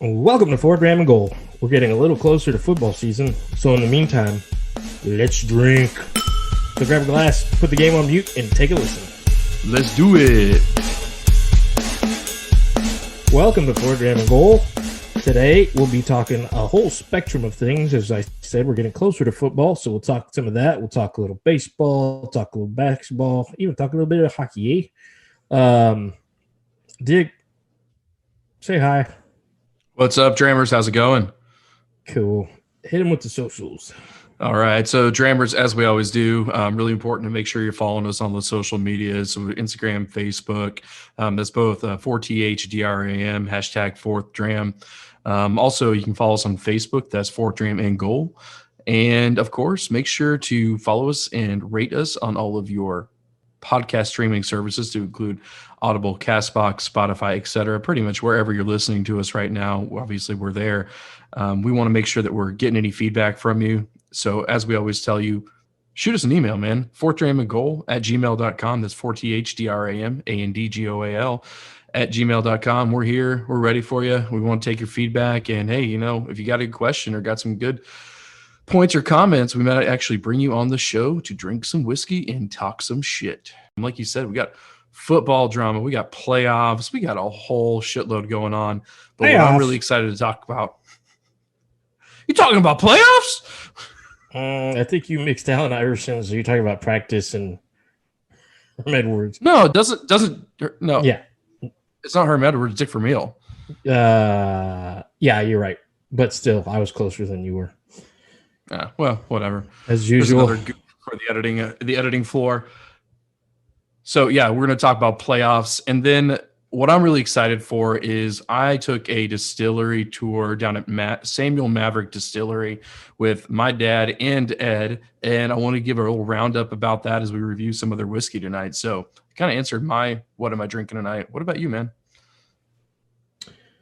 Welcome to Fort Ram and Goal. We're getting a little closer to football season, so in the meantime, let's drink. So grab a glass, put the game on mute, and take a listen. Let's do it. Welcome to Fort Ram and Goal. Today, we'll be talking a whole spectrum of things. As I said, we're getting closer to football, so we'll talk some of that. We'll talk a little baseball, talk a little basketball, even talk a little bit of hockey. Dig, say hi. What's up, Drammers? How's it going? Cool. Hit him with the socials. All right. So, Drammers, as we always do, really important to make sure you're following us on the social media. So, Instagram, Facebook. That's both 4THDRAM, hashtag 4THDRAM. Also, you can follow us on Facebook. That's 4THDRAM and Goal. And, of course, make sure to follow us and rate us on all of your podcast streaming services to include Audible, Castbox, Spotify, etc. Pretty much wherever you're listening to us right now. Obviously, we're there. We want to make sure that we're getting any feedback from you. So as we always tell you, shoot us an email, man. 4thdramandgoal@gmail.com. That's 4thdramandgoal @gmail.com. We're here. We're ready for you. We want to take your feedback. And hey, if you got a question or got some good points or comments, we might actually bring you on the show to drink some whiskey and talk some shit. And like you said, we got football drama, we got playoffs, we got a whole shitload going on. But what I'm really excited to talk about. You talking about playoffs? I think you mixed Allen Iverson, so you're talking about practice and Herm Edwards. No, it doesn't. No. Yeah. It's not Herm Edwards, Dick Vermeil. Yeah, you're right. But still, I was closer than you were. Well, whatever. As usual. There's another for the editing floor. So, yeah, we're going to talk about playoffs. And then what I'm really excited for is I took a distillery tour down at Samuel Maverick Distillery with my dad and Ed. And I want to give a little roundup about that as we review some of their whiskey tonight. So I kind of answered what am I drinking tonight? What about you, man?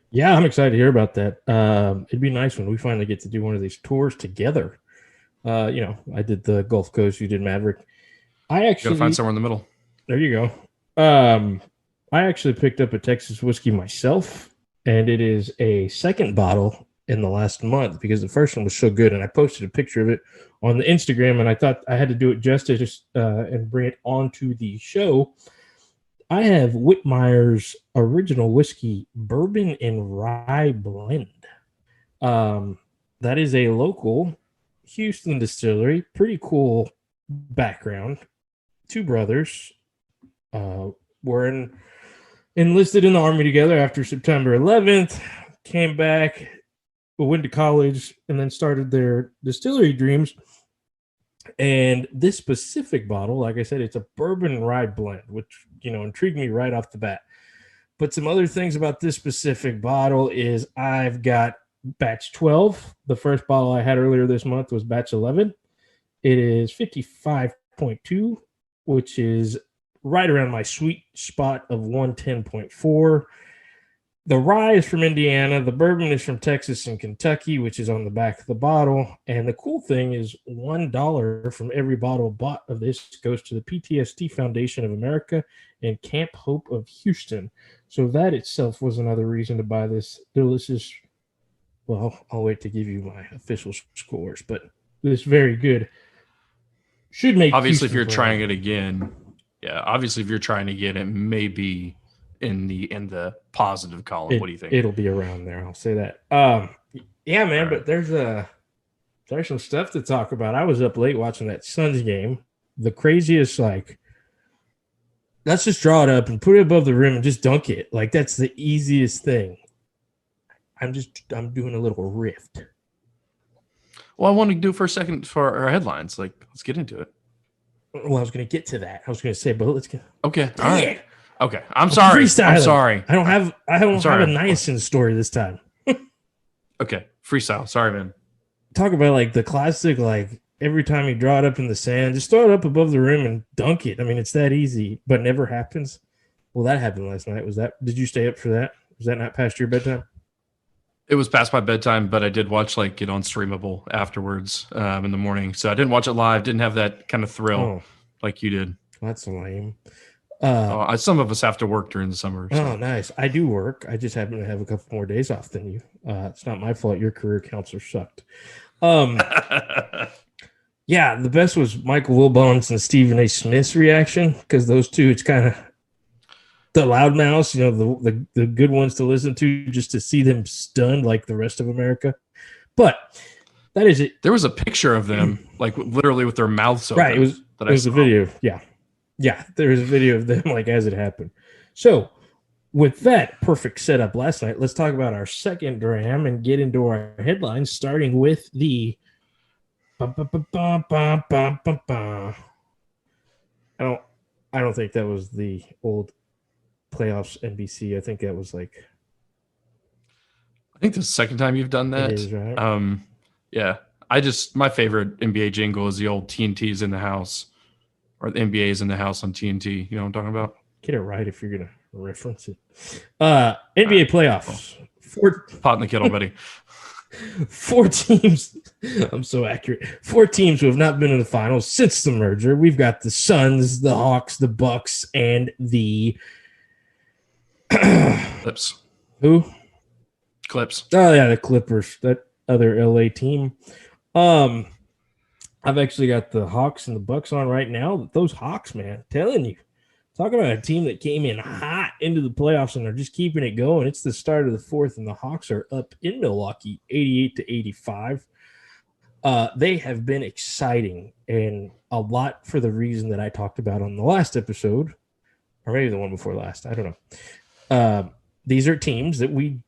Yeah, I'm excited to hear about that. It'd be nice when we finally get to do one of these tours together. I did the Gulf Coast, you did Maverick. I actually gotta find somewhere in the middle. There you go. I actually picked up a Texas whiskey myself, and it is a second bottle in the last month because the first one was so good, and I posted a picture of it on the Instagram, and I thought I had to do it justice and bring it onto the show. I have Whitmeier's original whiskey, Bourbon and Rye Blend. That is a local Houston distillery. Pretty cool background. Two brothers were enlisted in the Army together after September 11th, came back, went to college, and then started their distillery dreams. And this specific bottle, like I said, it's a bourbon rye blend, which, intrigued me right off the bat. But some other things about this specific bottle is I've got batch 12. The first bottle I had earlier this month was batch 11. It is 55.2, which is right around my sweet spot of 110.4. The rye is from Indiana. The bourbon is from Texas and Kentucky, which is on the back of the bottle. And the cool thing is $1 from every bottle bought of this goes to the PTSD Foundation of America and Camp Hope of Houston. So that itself was another reason to buy this delicious. Well, I'll wait to give you my official scores, but this very good. Should make obviously Houston if you're trying it again. Yeah, obviously if you're trying to get it, maybe in the positive column. What do you think? It'll be around there. I'll say that. Yeah, man. Right. But there's some stuff to talk about. I was up late watching that Suns game. The craziest, let's just draw it up and put it above the rim and just dunk it. That's the easiest thing. I'm doing a little rift. Well, I want to do it for a second for our headlines. Let's get into it. Well, I was going to get to that. I was going to say, but let's get. Okay. All right. Okay. I'm sorry. I'm sorry. I don't have a niacin story this time. Okay. Freestyle. Sorry, man. Talk about the classic, every time you draw it up in the sand, just throw it up above the rim and dunk it. I mean, it's that easy, but it never happens. Well, that happened last night. Did you stay up for that? Was that not past your bedtime? It was past my bedtime, but I did watch it on streamable afterwards in the morning. So I didn't watch it live. Didn't have that kind of thrill like you did. That's lame. Some of us have to work during the summer. So. Oh, nice. I do work. I just happen to have a couple more days off than you. It's not my fault. Your career counselor sucked. Yeah, the best was Michael Wilbon's and Stephen A. Smith's reaction, because those two, it's kind of the loudmouths, the good ones to listen to, just to see them stunned like the rest of America. But that is it. There was a picture of them, like literally with their mouths open. Right. It was a video. Yeah. Yeah. There was a video of them like as it happened. So with that perfect setup last night, let's talk about our second dram and get into our headlines, starting with the I don't think that was the old playoffs NBC. I think that was like. I think the second time you've done that. It is, right? Yeah. My favorite NBA jingle is the old TNT's in the house, or the NBA's in the house on TNT. You know what I'm talking about? Get it right if you're gonna reference it. NBA playoffs. Pot in the kettle, buddy. 4 teams. I'm so accurate. 4 teams who have not been in the finals since the merger. We've got the Suns, the Hawks, the Bucks, and the Clips. Who? Clips. Oh yeah, the Clippers. That other LA team. I've actually got the Hawks and the Bucks on right now. Those Hawks, man, telling you. Talk about a team that came in hot into the playoffs and are just keeping it going. It's the start of the fourth, and the Hawks are up in Milwaukee, 88-85. They have been exciting, and a lot for the reason that I talked about on the last episode, or maybe the one before last. I don't know. These are teams that we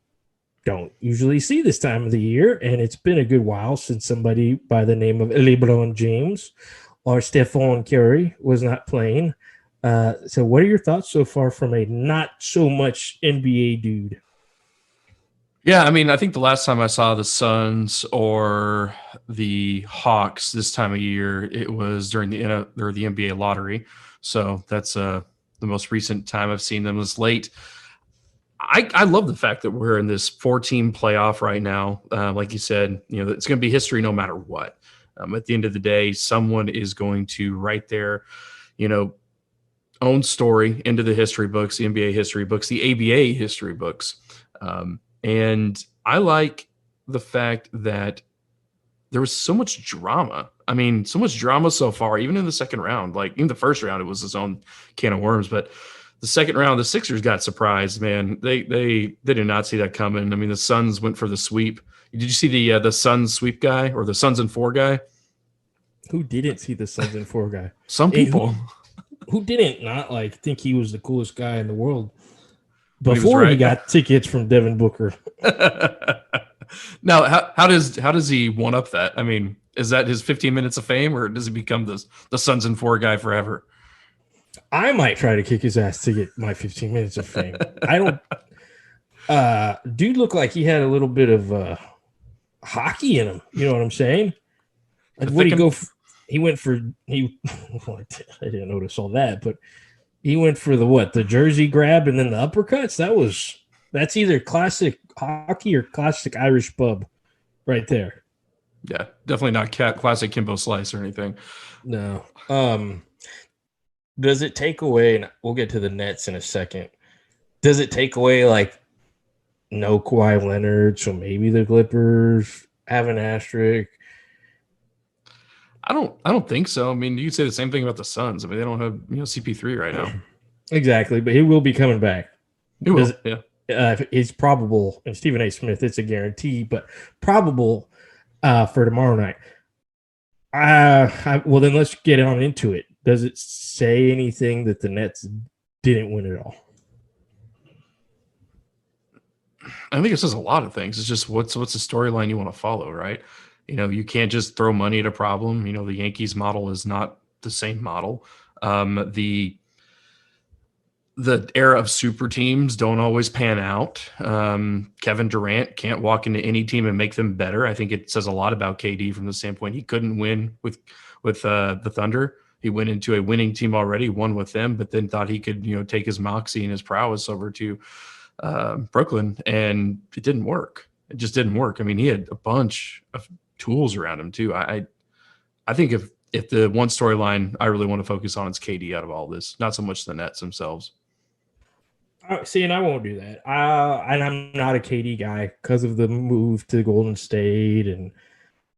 don't usually see this time of the year, and it's been a good while since somebody by the name of LeBron James or Stephon Curry was not playing. So what are your thoughts so far from a not so much NBA dude? Yeah, I mean, I think the last time I saw the Suns or the Hawks this time of year, it was during the NBA lottery. So that's the most recent time I've seen them this late. I love the fact that we're in this 4-team playoff right now. Like you said, it's going to be history no matter what. At the end of the day, someone is going to write their, own story into the history books, the NBA history books, the ABA history books. And I like the fact that there was so much drama. I mean, so much drama so far, even in the second round. Like in the first round, it was its own can of worms. But the second round, the Sixers got surprised, man. They did not see that coming. I mean, the Suns went for the sweep. Did you see the Suns sweep guy or the Suns and 4 guy? Who didn't see the Suns and 4 guy? Some people. Who didn't not think he was the coolest guy in the world before he got tickets from Devin Booker? Now, how does he one up that? I mean, is that his 15 minutes of fame, or does he become the Suns and 4 guy forever? I might try to kick his ass to get my 15 minutes of fame. I don't. Dude looked like he had a little bit of hockey in him. You know what I'm saying? Like, what did he go? I didn't notice all that, but he went for the jersey grab and then the uppercuts. That's either classic hockey or classic Irish pub right there. Yeah, definitely not classic Kimbo Slice or anything. No. Does it take away, and we'll get to the Nets in a second, does it take away no Kawhi Leonard, so maybe the Clippers have an asterisk? I don't think so. I mean, you could say the same thing about the Suns. I mean, they don't have CP3 right now. Exactly, but he will be coming back. He will. Yeah. It's probable, and Stephen A. Smith, it's a guarantee, but probable for tomorrow night. Well, then let's get on into it. Does it say anything that the Nets didn't win at all? I think it says a lot of things. It's just what's the storyline you want to follow, right? You can't just throw money at a problem. The Yankees model is not the same model. The era of super teams don't always pan out. Kevin Durant can't walk into any team and make them better. I think it says a lot about KD from the standpoint he couldn't win with the Thunder. He went into a winning team already, won with them, but then thought he could take his moxie and his prowess over to Brooklyn, and it didn't work. It just didn't work. I mean, he had a bunch of tools around him too. I think if the one storyline I really want to focus on is KD out of all this, not so much the Nets themselves. See, and I won't do that. And I'm not a KD guy because of the move to Golden State, and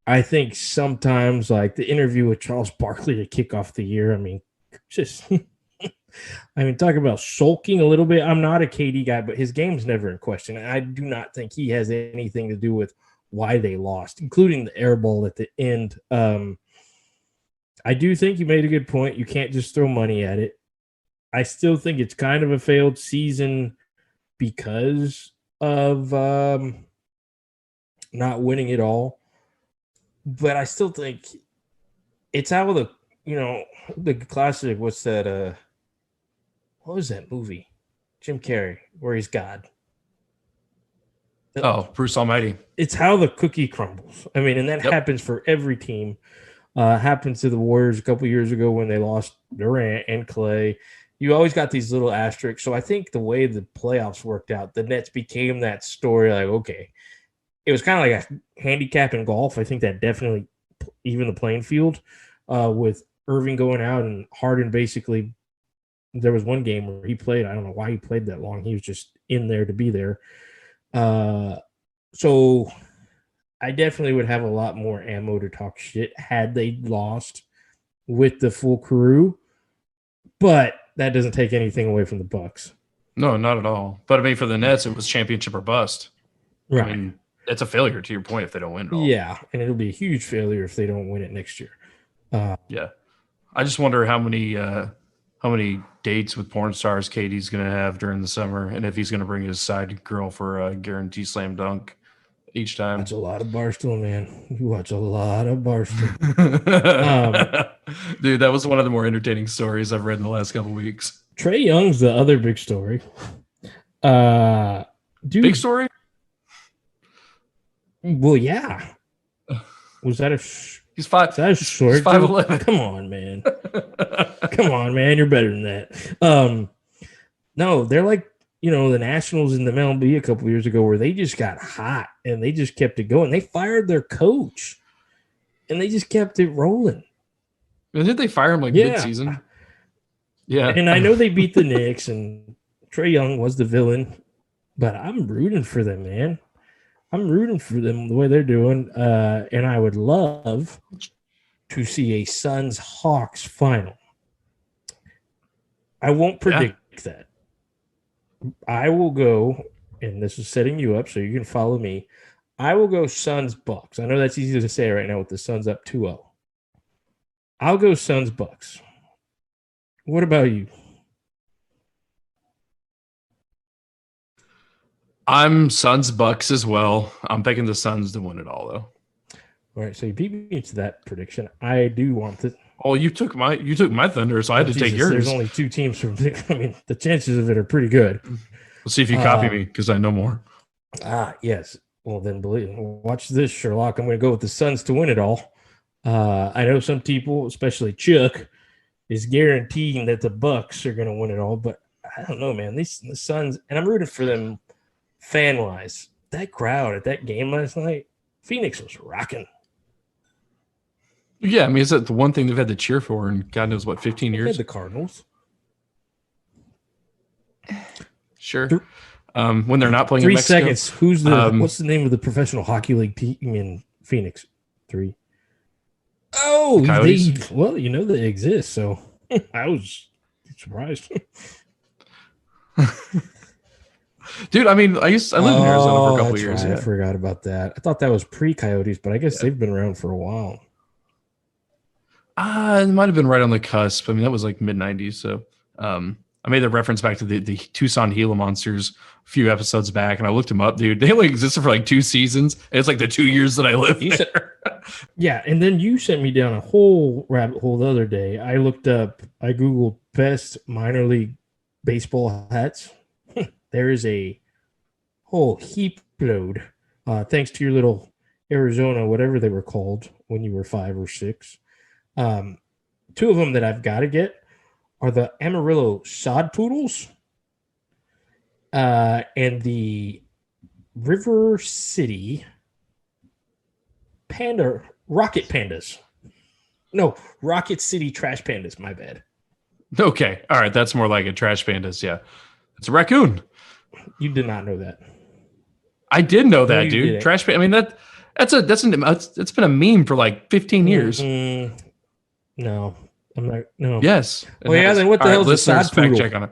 I think sometimes like the interview with Charles Barkley to kick off the year. I mean, just talking about sulking a little bit. I'm not a KD guy, but his game's never in question. I do not think he has anything to do with why they lost, including the air ball at the end. I do think you made a good point. You can't just throw money at it. I still think it's kind of a failed season because of not winning it all. But I still think it's out of the classic. What's that? What was that movie? Jim Carrey, where he's God. Oh, Bruce Almighty. It's how the cookie crumbles. I mean, and that happens for every team. Happened to the Warriors a couple years ago when they lost Durant and Clay. You always got these little asterisks. So I think the way the playoffs worked out, the Nets became that story. Like, okay, it was kind of like a handicap in golf. I think that definitely even the playing field with Irving going out and Harden basically. There was one game where he played. I don't know why he played that long. He was just in there to be there. So I definitely would have a lot more ammo to talk shit had they lost with the full crew. But that doesn't take anything away from the Bucks. No, not at all. But I mean, for the Nets, it was championship or bust. Right. I mean, it's a failure to your point if they don't win it all. Yeah, and it'll be a huge failure if they don't win it next year. Yeah. I just wonder how many dates with porn stars Katie's going to have during the summer, and if he's going to bring his side girl for a guaranteed slam dunk each time. Watch a lot of Barstool, man. You watch a lot of Barstool. Dude, that was one of the more entertaining stories I've read in the last couple of weeks. Trae Young's the other big story. Dude, big story? Well, yeah. Was that a... He's 5. That's short. He's 5'11". Come on, man. Come on, man. You're better than that. No, they're like, the Nationals in the MLB a couple years ago where they just got hot and they just kept it going. They fired their coach and they just kept it rolling. And did they fire him mid-season? Yeah. And I know they beat the Knicks and Trae Young was the villain, but I'm rooting for them, man. I'm rooting for them the way they're doing, and I would love to see a Suns-Hawks final. I won't predict that. I will go, and this is setting you up so you can follow me. I will go Suns-Bucks. I know that's easy to say right now with the Suns up 2-0. I'll go Suns-Bucks. What about you? I'm Suns Bucks as well. I'm picking the Suns to win it all, though. All right, so you beat me to that prediction. I do want to. Oh, you took my Thunder, so I had to take yours. There's only 2 teams from. I mean, the chances of it are pretty good. We'll see if you copy me because I know more. Yes. Well, then watch this, Sherlock. I'm going to go with the Suns to win it all. I know some people, especially Chuck, is guaranteeing that the Bucks are going to win it all, but I don't know, man. The Suns, and I'm rooting for them. Fan-wise, that crowd at that game last night, Phoenix was rocking. Yeah, I mean, it's the one thing they've had to cheer for in God knows what, 15 years? The Cardinals. Sure. When they're not playing 3 in Mexico. seconds. What's the name of the professional hockey league team in Phoenix? 3. Oh, they exist, so I was surprised. Dude, I mean, I lived in Arizona for a couple of years. Right. Yeah. I forgot about that. I thought that was pre-Coyotes, but I guess they've been around for a while. It might have been right on the cusp. I mean, that was like mid-90s. So I made the reference back to the Tucson Gila Monsters a few episodes back, and I looked them up, dude. They only existed for like 2 seasons. And it's like the 2 years that I lived there. Yeah, and then you sent me down a whole rabbit hole the other day. I Googled best minor league baseball hats. There is a whole heap load, thanks to your little Arizona, whatever they were called when you were 5 or 6. 2 of them that I've got to get are the Amarillo Sod Poodles and the River City Rocket Pandas. No, Rocket City Trash Pandas. My bad. Okay. All right. That's more like a Trash Pandas. Yeah. It's a raccoon. You did not know that. I did know that, you dude. didn't. Trash Panda. I mean, it's been a meme for like 15 years. No, I'm not. No. Yes. Well, yeah. Then what the hell is a sod fact poodle? check on it.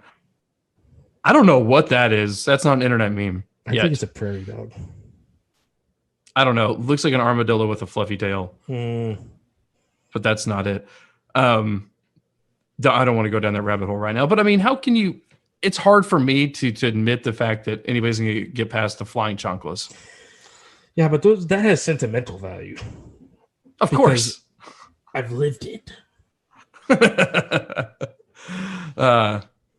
I don't know what that is. That's not an internet meme. I think it's a prairie dog. I don't know. It looks like an armadillo with a fluffy tail, but that's not it. I don't want to go down that rabbit hole right now. But I mean, how can you? It's hard for me to admit the fact that anybody's going to get past the flying chonkless. Yeah, but that has sentimental value. Of course. I've lived it.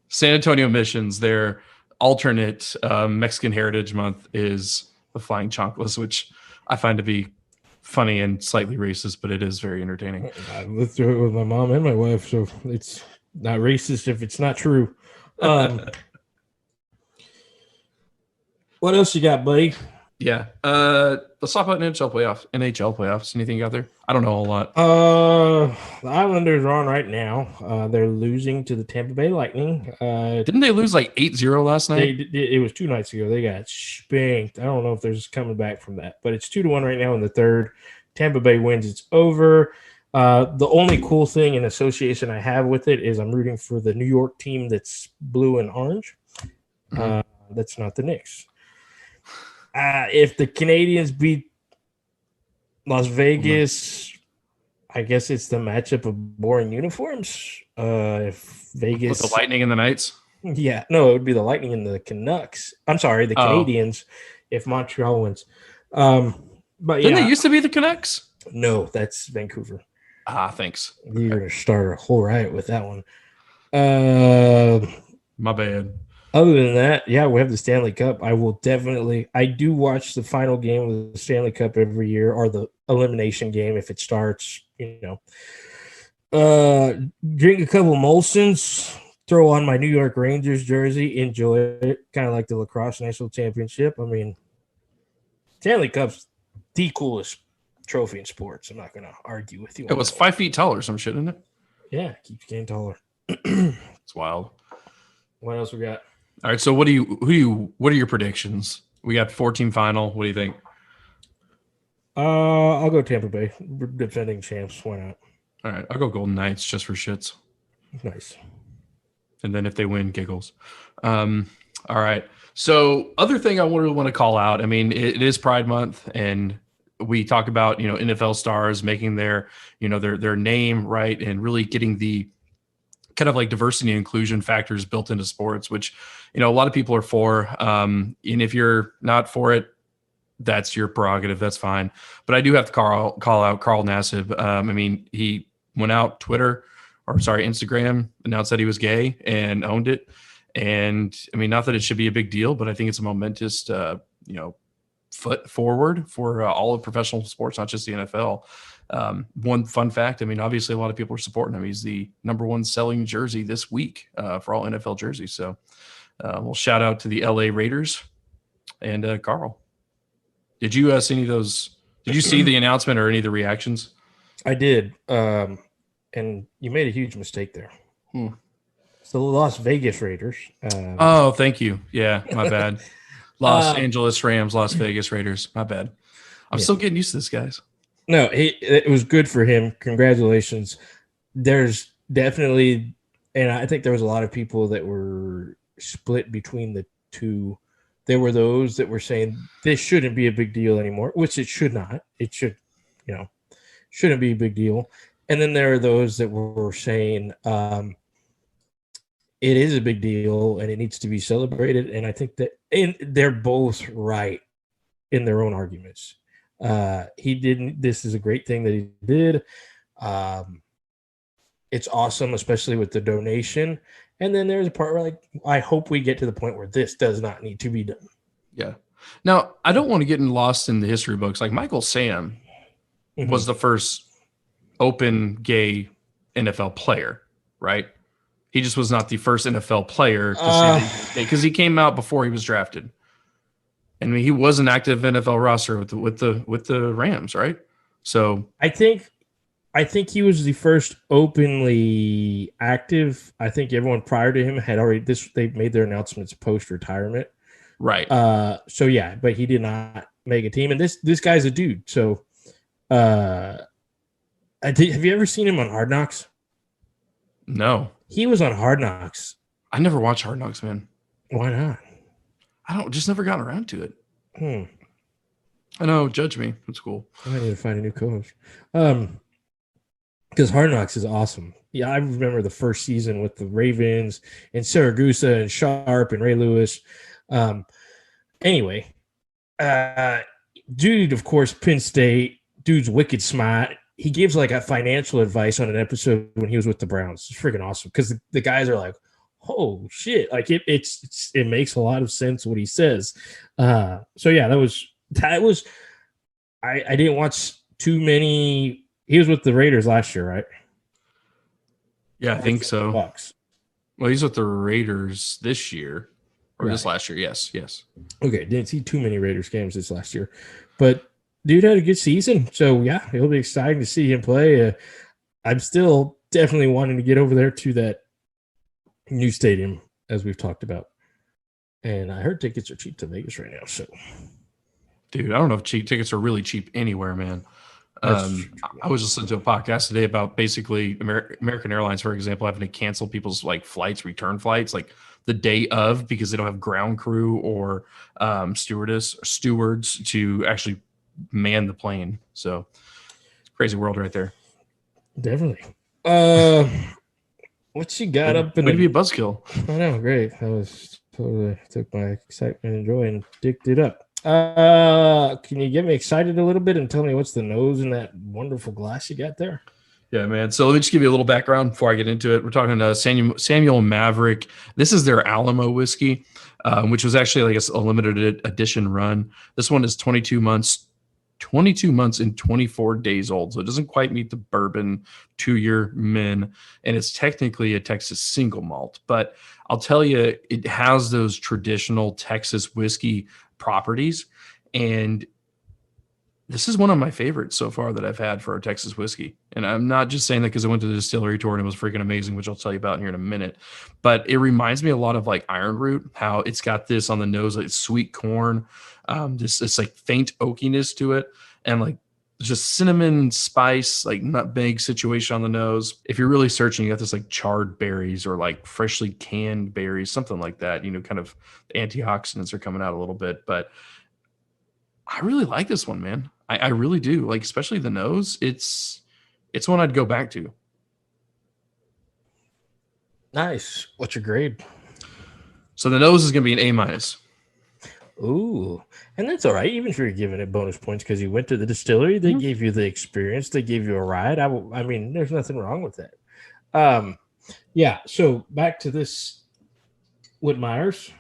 San Antonio Missions, their alternate Mexican Heritage Month is the flying chonkless, which I find to be funny and slightly racist, but it is very entertaining. I lived through it with my mom and my wife, so it's not racist if it's not true. What else you got, buddy? Yeah. Let's talk about NHL playoffs. Anything you got there? I don't know a lot. The Islanders are on right now. They're losing to the Tampa Bay Lightning. Didn't they lose like 8-0 last night? It was 2 nights ago. They got spanked. I don't know if there's coming back from that, but it's 2-1 right now in the third. Tampa Bay wins. It's over. The only cool thing in association I have with it is I'm rooting for the New York team that's blue and orange. That's not the Knicks. If the Canadians beat Las Vegas, I guess it's the matchup of boring uniforms. If Vegas with the Lightning and the Knights, yeah, no, it would be the Lightning and the Canucks. I'm sorry, the Canadians. If Montreal wins, but didn't they used to be the Canucks? No, that's Vancouver. Thanks. You're gonna start a whole riot with that one. My bad. Other than that, yeah, we have the Stanley Cup. I do watch the final game of the Stanley Cup every year, or the elimination game if it starts, drink a couple Molsons, throw on my New York Rangers jersey, enjoy it. Kind of like the lacrosse national championship. I mean, Stanley Cup's the coolest trophy in sports. I'm not going to argue with you. It was 5 feet tall or some shit, isn't it? Yeah, keeps getting taller. It's wild. What else we got? All right, so what are your predictions? We got 14 final. What do you think? I'll go Tampa Bay, defending champs. Why not? All right, I'll go Golden Knights just for shits. Nice. And then if they win, giggles. All right. So other thing I really want to call out, I mean, it is Pride Month, and we talk about, NFL stars making their name right and really getting the kind of like diversity and inclusion factors built into sports, which, a lot of people are for. And if you're not for it, that's your prerogative. That's fine. But I do have to call out Carl Nassib. I mean, he went out Instagram, announced that he was gay and owned it. And I mean, not that it should be a big deal, but I think it's a momentous, foot forward for all of professional sports, not just the NFL. One fun fact, I mean, obviously a lot of people are supporting him. He's the #1 selling jersey this week for all NFL jerseys. So we'll shout out to the LA Raiders and Carl. Did you see any of those? Did you see the announcement or any of the reactions? I did. And you made a huge mistake there. It's the Las Vegas Raiders. Oh, thank you. Yeah, my bad. Los Angeles Rams, Las Vegas Raiders. My bad. I'm still getting used to this, guys. No, it was good for him. Congratulations. There's definitely, and I think there was a lot of people that were split between the two. There were those that were saying this shouldn't be a big deal anymore, which it should not. It should, shouldn't be a big deal. And then there are those that were saying it is a big deal and it needs to be celebrated. And I think that they're both right in their own arguments. This is a great thing that he did. It's awesome, especially with the donation. And then there's a part where I hope we get to the point where this does not need to be done. Yeah. Now, I don't want to get lost in the history books. Like Michael Sam was the first open gay NFL player, right? He just was not the first NFL player to say because he came out before he was drafted. I mean, he was an active NFL roster with the Rams, right? So I think I think he was the first openly active. I think everyone prior to him had already they made their announcements post retirement. Right. So yeah, but he did not make a team, and this guy's a dude. So, have you ever seen him on Hard Knocks? No, He was on Hard Knocks. I never watched Hard Knocks, man. Why not? Just never got around to it. Hmm. I know, judge me. It's cool. I need to find a new co-host. Because Hard Knocks is awesome. Yeah, I remember the first season with the Ravens and Saragusa and Sharp and Ray Lewis. Anyway, dude, of course, Penn State. Dude's wicked smart. He gives like a financial advice on an episode when he was with the Browns. It's freaking awesome because the guys are like, "Oh shit!" Like it makes a lot of sense what he says. So yeah, that was. I didn't watch too many. He was with the Raiders last year, right? Yeah, I think so. Bucks. Well, he's with the Raiders this year or this Right. last year. Yes. Okay, didn't see too many Raiders games this last year, but dude had a good season. So yeah, it'll be exciting to see him play. I'm still definitely wanting to get over there to that new stadium as we've talked about, and I heard tickets are cheap to Vegas right now. So, Dude, I don't know if cheap tickets are really cheap anywhere, man. I was listening to a podcast today about basically American Airlines, for example, having to cancel people's like return flights, like the day of because they don't have ground crew or stewards to actually man the plane. So it's a crazy world right there. Definitely. What you got up in Way to be a buzzkill. I know, great. I was totally took my excitement and joy and dicked it up. Can you get me excited a little bit and tell me what's the nose in that wonderful glass you got there? Yeah, man. So let me just give you a little background before I get into it. We're talking to Samuel Maverick. This is their Alamo whiskey, which was actually like a limited edition run. This one is 22 months and 24 days old. So it doesn't quite meet the bourbon 2-year min. And it's technically a Texas single malt. But I'll tell you, it has those traditional Texas whiskey properties. And this is one of my favorites so far that I've had for a Texas whiskey. And I'm not just saying that because I went to the distillery tour and it was freaking amazing, which I'll tell you about here in a minute. But it reminds me a lot of like Iron Root, how it's got this on the nose, like sweet corn, this like faint oakiness to it. And like just cinnamon spice, like nutmeg situation on the nose. If you're really searching, you got this like charred berries or like freshly canned berries, something like that. Kind of antioxidants are coming out a little bit. But I really like this one, man. I really do. Like, especially the nose. It's one I'd go back to. Nice. What's your grade? So the nose is going to be an A-. Ooh, and that's all right. Even if you're giving it bonus points because you went to the distillery, they gave you the experience, they gave you a ride. I mean, there's nothing wrong with that. Yeah. So back to this Whitmeyer's.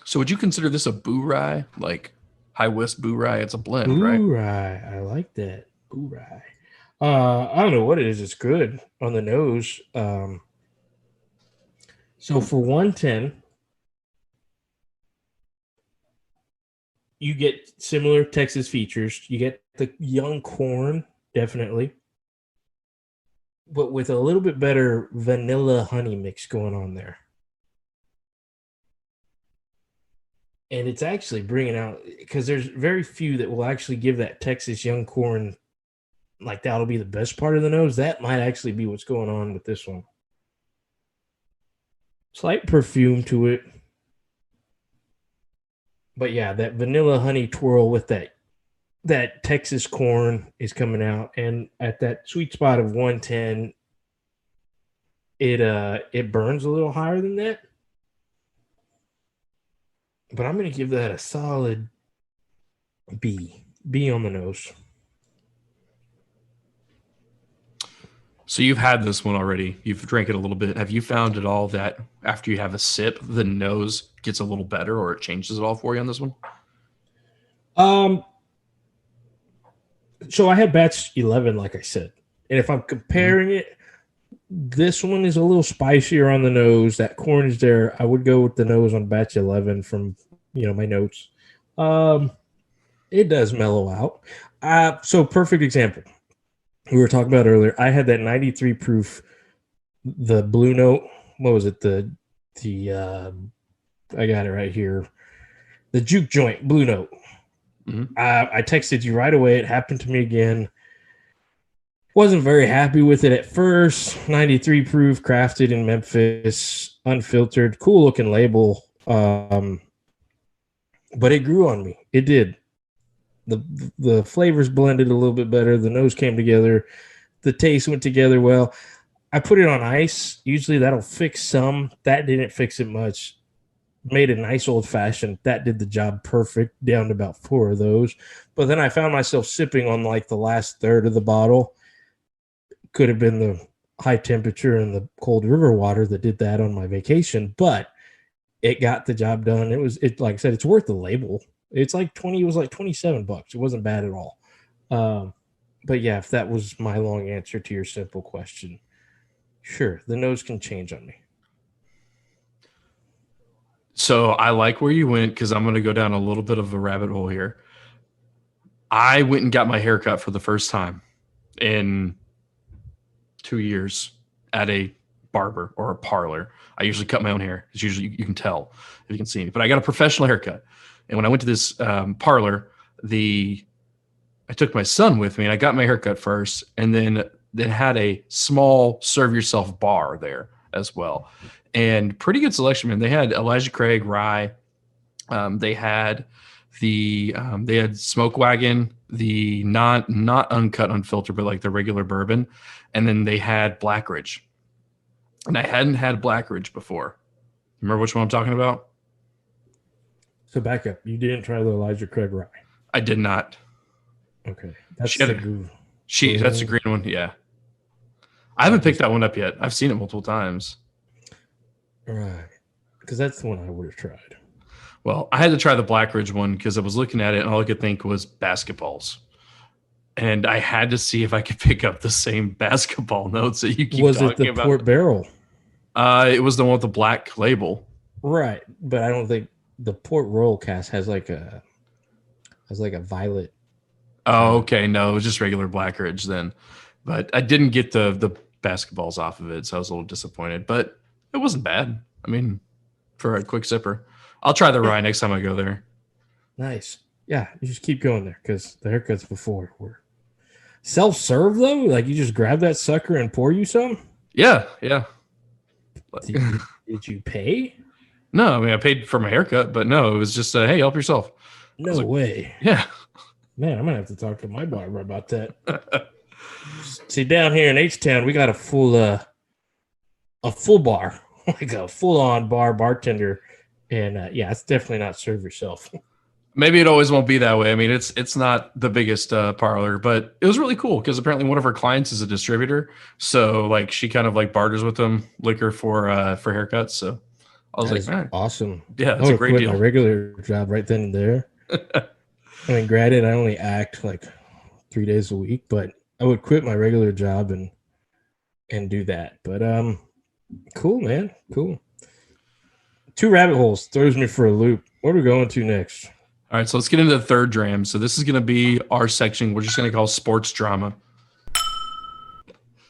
So would you consider this a boo rye, like high west boo rye? It's a blend, Boo right? rye. I like that. Boo rye. I don't know what it is. It's good on the nose. So for 110. You get similar Texas features. You get the young corn, definitely, but with a little bit better vanilla honey mix going on there. And it's actually bringing out, because there's very few that will actually give that Texas young corn, like that'll be the best part of the nose. That might actually be what's going on with this one. Slight perfume to it. But yeah, that vanilla honey twirl with that Texas corn is coming out, and at that sweet spot of 110, it burns a little higher than that. But I'm going to give that a solid B on the nose. So you've had this one already. You've drank it a little bit. Have you found at all that after you have a sip, the nose gets a little better or it changes it all for you on this one? So I had batch 11, like I said. And if I'm comparing it, this one is a little spicier on the nose. That corn is there. I would go with the nose on batch 11 from, my notes. It does mellow out. So perfect example. we were talking about earlier. I had that 93 proof, the Blue Note. What was it? The I got it right here. The Juke Joint Blue Note. I texted you right away. It happened to me again. Wasn't very happy with it at first. 93 proof, crafted in Memphis, unfiltered, cool looking label. But it grew on me. It did. The flavors blended a little bit better. The nose came together. The taste went together well. I put it on ice. Usually that'll fix some. That didn't fix it much. Made a nice old fashioned. That did the job perfect, down to about 4 of those. But then I found myself sipping on like the last third of the bottle. Could have been the high temperature and the cold river water that did that on my vacation, but it got the job done. It like I said, it's worth the label. It was like $27. It wasn't bad at all. But yeah, if that was my long answer to your simple question, sure, the nose can change on me. So I like where you went because I'm going to go down a little bit of a rabbit hole here. I went and got my hair cut for the first time in 2 years at a barber or a parlor. I usually cut my own hair. It's usually, you can tell if you can see me, but I got a professional haircut. And when I went to this parlor, I took my son with me and I got my haircut first, and then had a small serve yourself bar there as well. And pretty good selection, man. They had Elijah Craig rye. They had Smoke Wagon, the not uncut, unfiltered, but like the regular bourbon. And then they had Black Ridge. And I hadn't had Black Ridge before. Remember which one I'm talking about? So back up. You didn't try the Elijah Craig rye? I did not. Okay. That's that's the green one. Yeah. I haven't picked that one up yet. I've seen it multiple times. Right. Because that's the one I would have tried. Well, I had to try the Black Ridge one because I was looking at it and all I could think was basketballs. And I had to see if I could pick up the same basketball notes that you keep talking about. Was it the Port Barrel? It was the one with the black label. Right. But I don't think the Port Royal cask has like a violet. Oh, okay. No, it was just regular Black Ridge then. But I didn't get the basketballs off of it, so I was a little disappointed. But it wasn't bad. I mean, for a quick sipper. I'll try the rye next time I go there. Nice. Yeah, you just keep going there because the haircuts before were self-serve, though? Like you just grab that sucker and pour you some? Yeah. Did you pay? No, I mean, I paid for my haircut, but no, it was just, hey, help yourself. No way. Yeah. Man, I'm going to have to talk to my barber about that. See, down here in H-Town, we got a full bar, like a full-on bartender. And it's definitely not serve yourself. Maybe it always won't be that way. I mean, it's not the biggest parlor, but it was really cool because apparently one of her clients is a distributor. So like she kind of like barters with them liquor for haircuts. So I was like, man, awesome. Yeah, it's a great deal. My regular job right then and there. I mean, granted, I only act like 3 days a week, but I would quit my regular job and do that. But cool, man, cool. 2 rabbit holes throws me for a loop. What are we going to next? All right, so let's get into the third dram. So this is going to be our section. We're just going to call sports drama.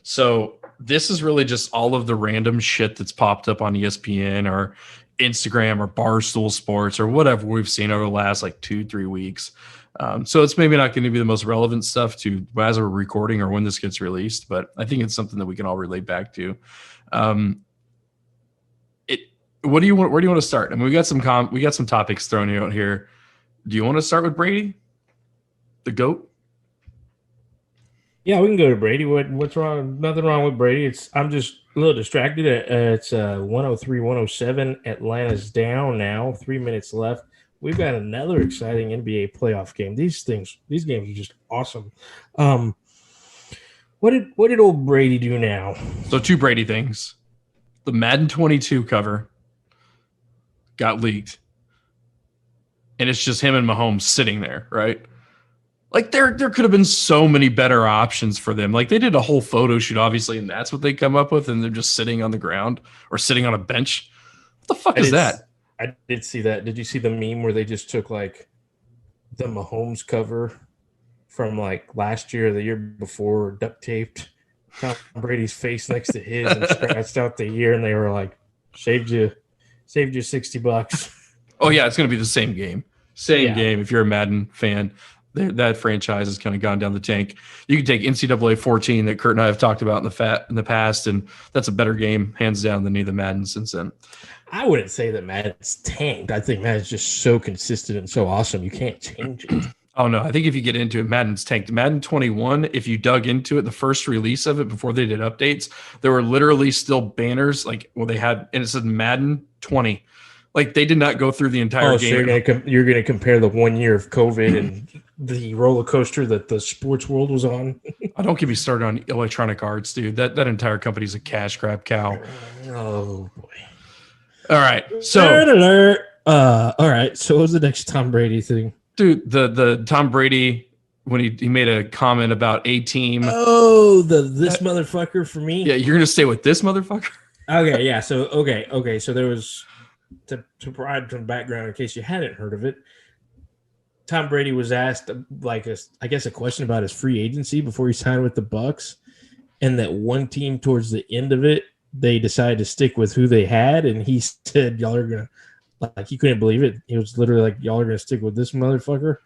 So this is really just all of the random shit that's popped up on ESPN or Instagram or Barstool Sports or whatever we've seen over the last like 2-3 weeks. So it's maybe not going to be the most relevant stuff to as we're recording or when this gets released, but I think it's something that we can all relate back to. Where do you want to start? I mean, we got some topics thrown out here. Do you want to start with Brady, the GOAT? Yeah, we can go to Brady. What's wrong? Nothing wrong with Brady. I'm just a little distracted. It's 103-107. Atlanta's down now. 3 minutes left. We've got another exciting NBA playoff game. These games are just awesome. What did old Brady do now? So 2 Brady things. The Madden 22 cover got leaked. And it's just him and Mahomes sitting there, right? Like there could have been so many better options for them. Like they did a whole photo shoot, obviously, and that's what they come up with, and they're just sitting on the ground or sitting on a bench. What the fuck is that? I did see that. Did you see the meme where they just took like the Mahomes cover from like last year or the year before duct taped Tom Brady's face next to his and scratched out the year, and they were like, saved you $60. Oh yeah, it's going to be the same game. Same Yeah. game. If you're a Madden fan, that franchise has kind of gone down the tank. You can take NCAA 14 that Kurt and I have talked about in the past, and that's a better game, hands down, than any of the Madden since then. I wouldn't say that Madden's tanked. I think Madden's just so consistent and so awesome. You can't change it. Oh no, I think if you get into it, Madden's tanked. Madden 21, if you dug into it, the first release of it before they did updates, there were literally still banners they had, and it said Madden 20. Like they did not go through the entire game. So you're gonna compare the 1 year of COVID and the roller coaster that the sports world was on? Don't get me started on Electronic Arts, dude. That entire company's a cash grab cow. Oh boy. All right. So all right. So what was the next Tom Brady thing? Dude, the Tom Brady when he made a comment about a team. Oh, this motherfucker for me. Yeah, you're gonna stay with this motherfucker. Okay, yeah. So okay. So there was to provide some background in case you hadn't heard of it. Tom Brady was asked a question about his free agency before he signed with the Bucks, and that one team towards the end of it, they decided to stick with who they had, and he said, "Y'all are gonna." Like he couldn't believe it. He was literally like, "Y'all are gonna stick with this motherfucker."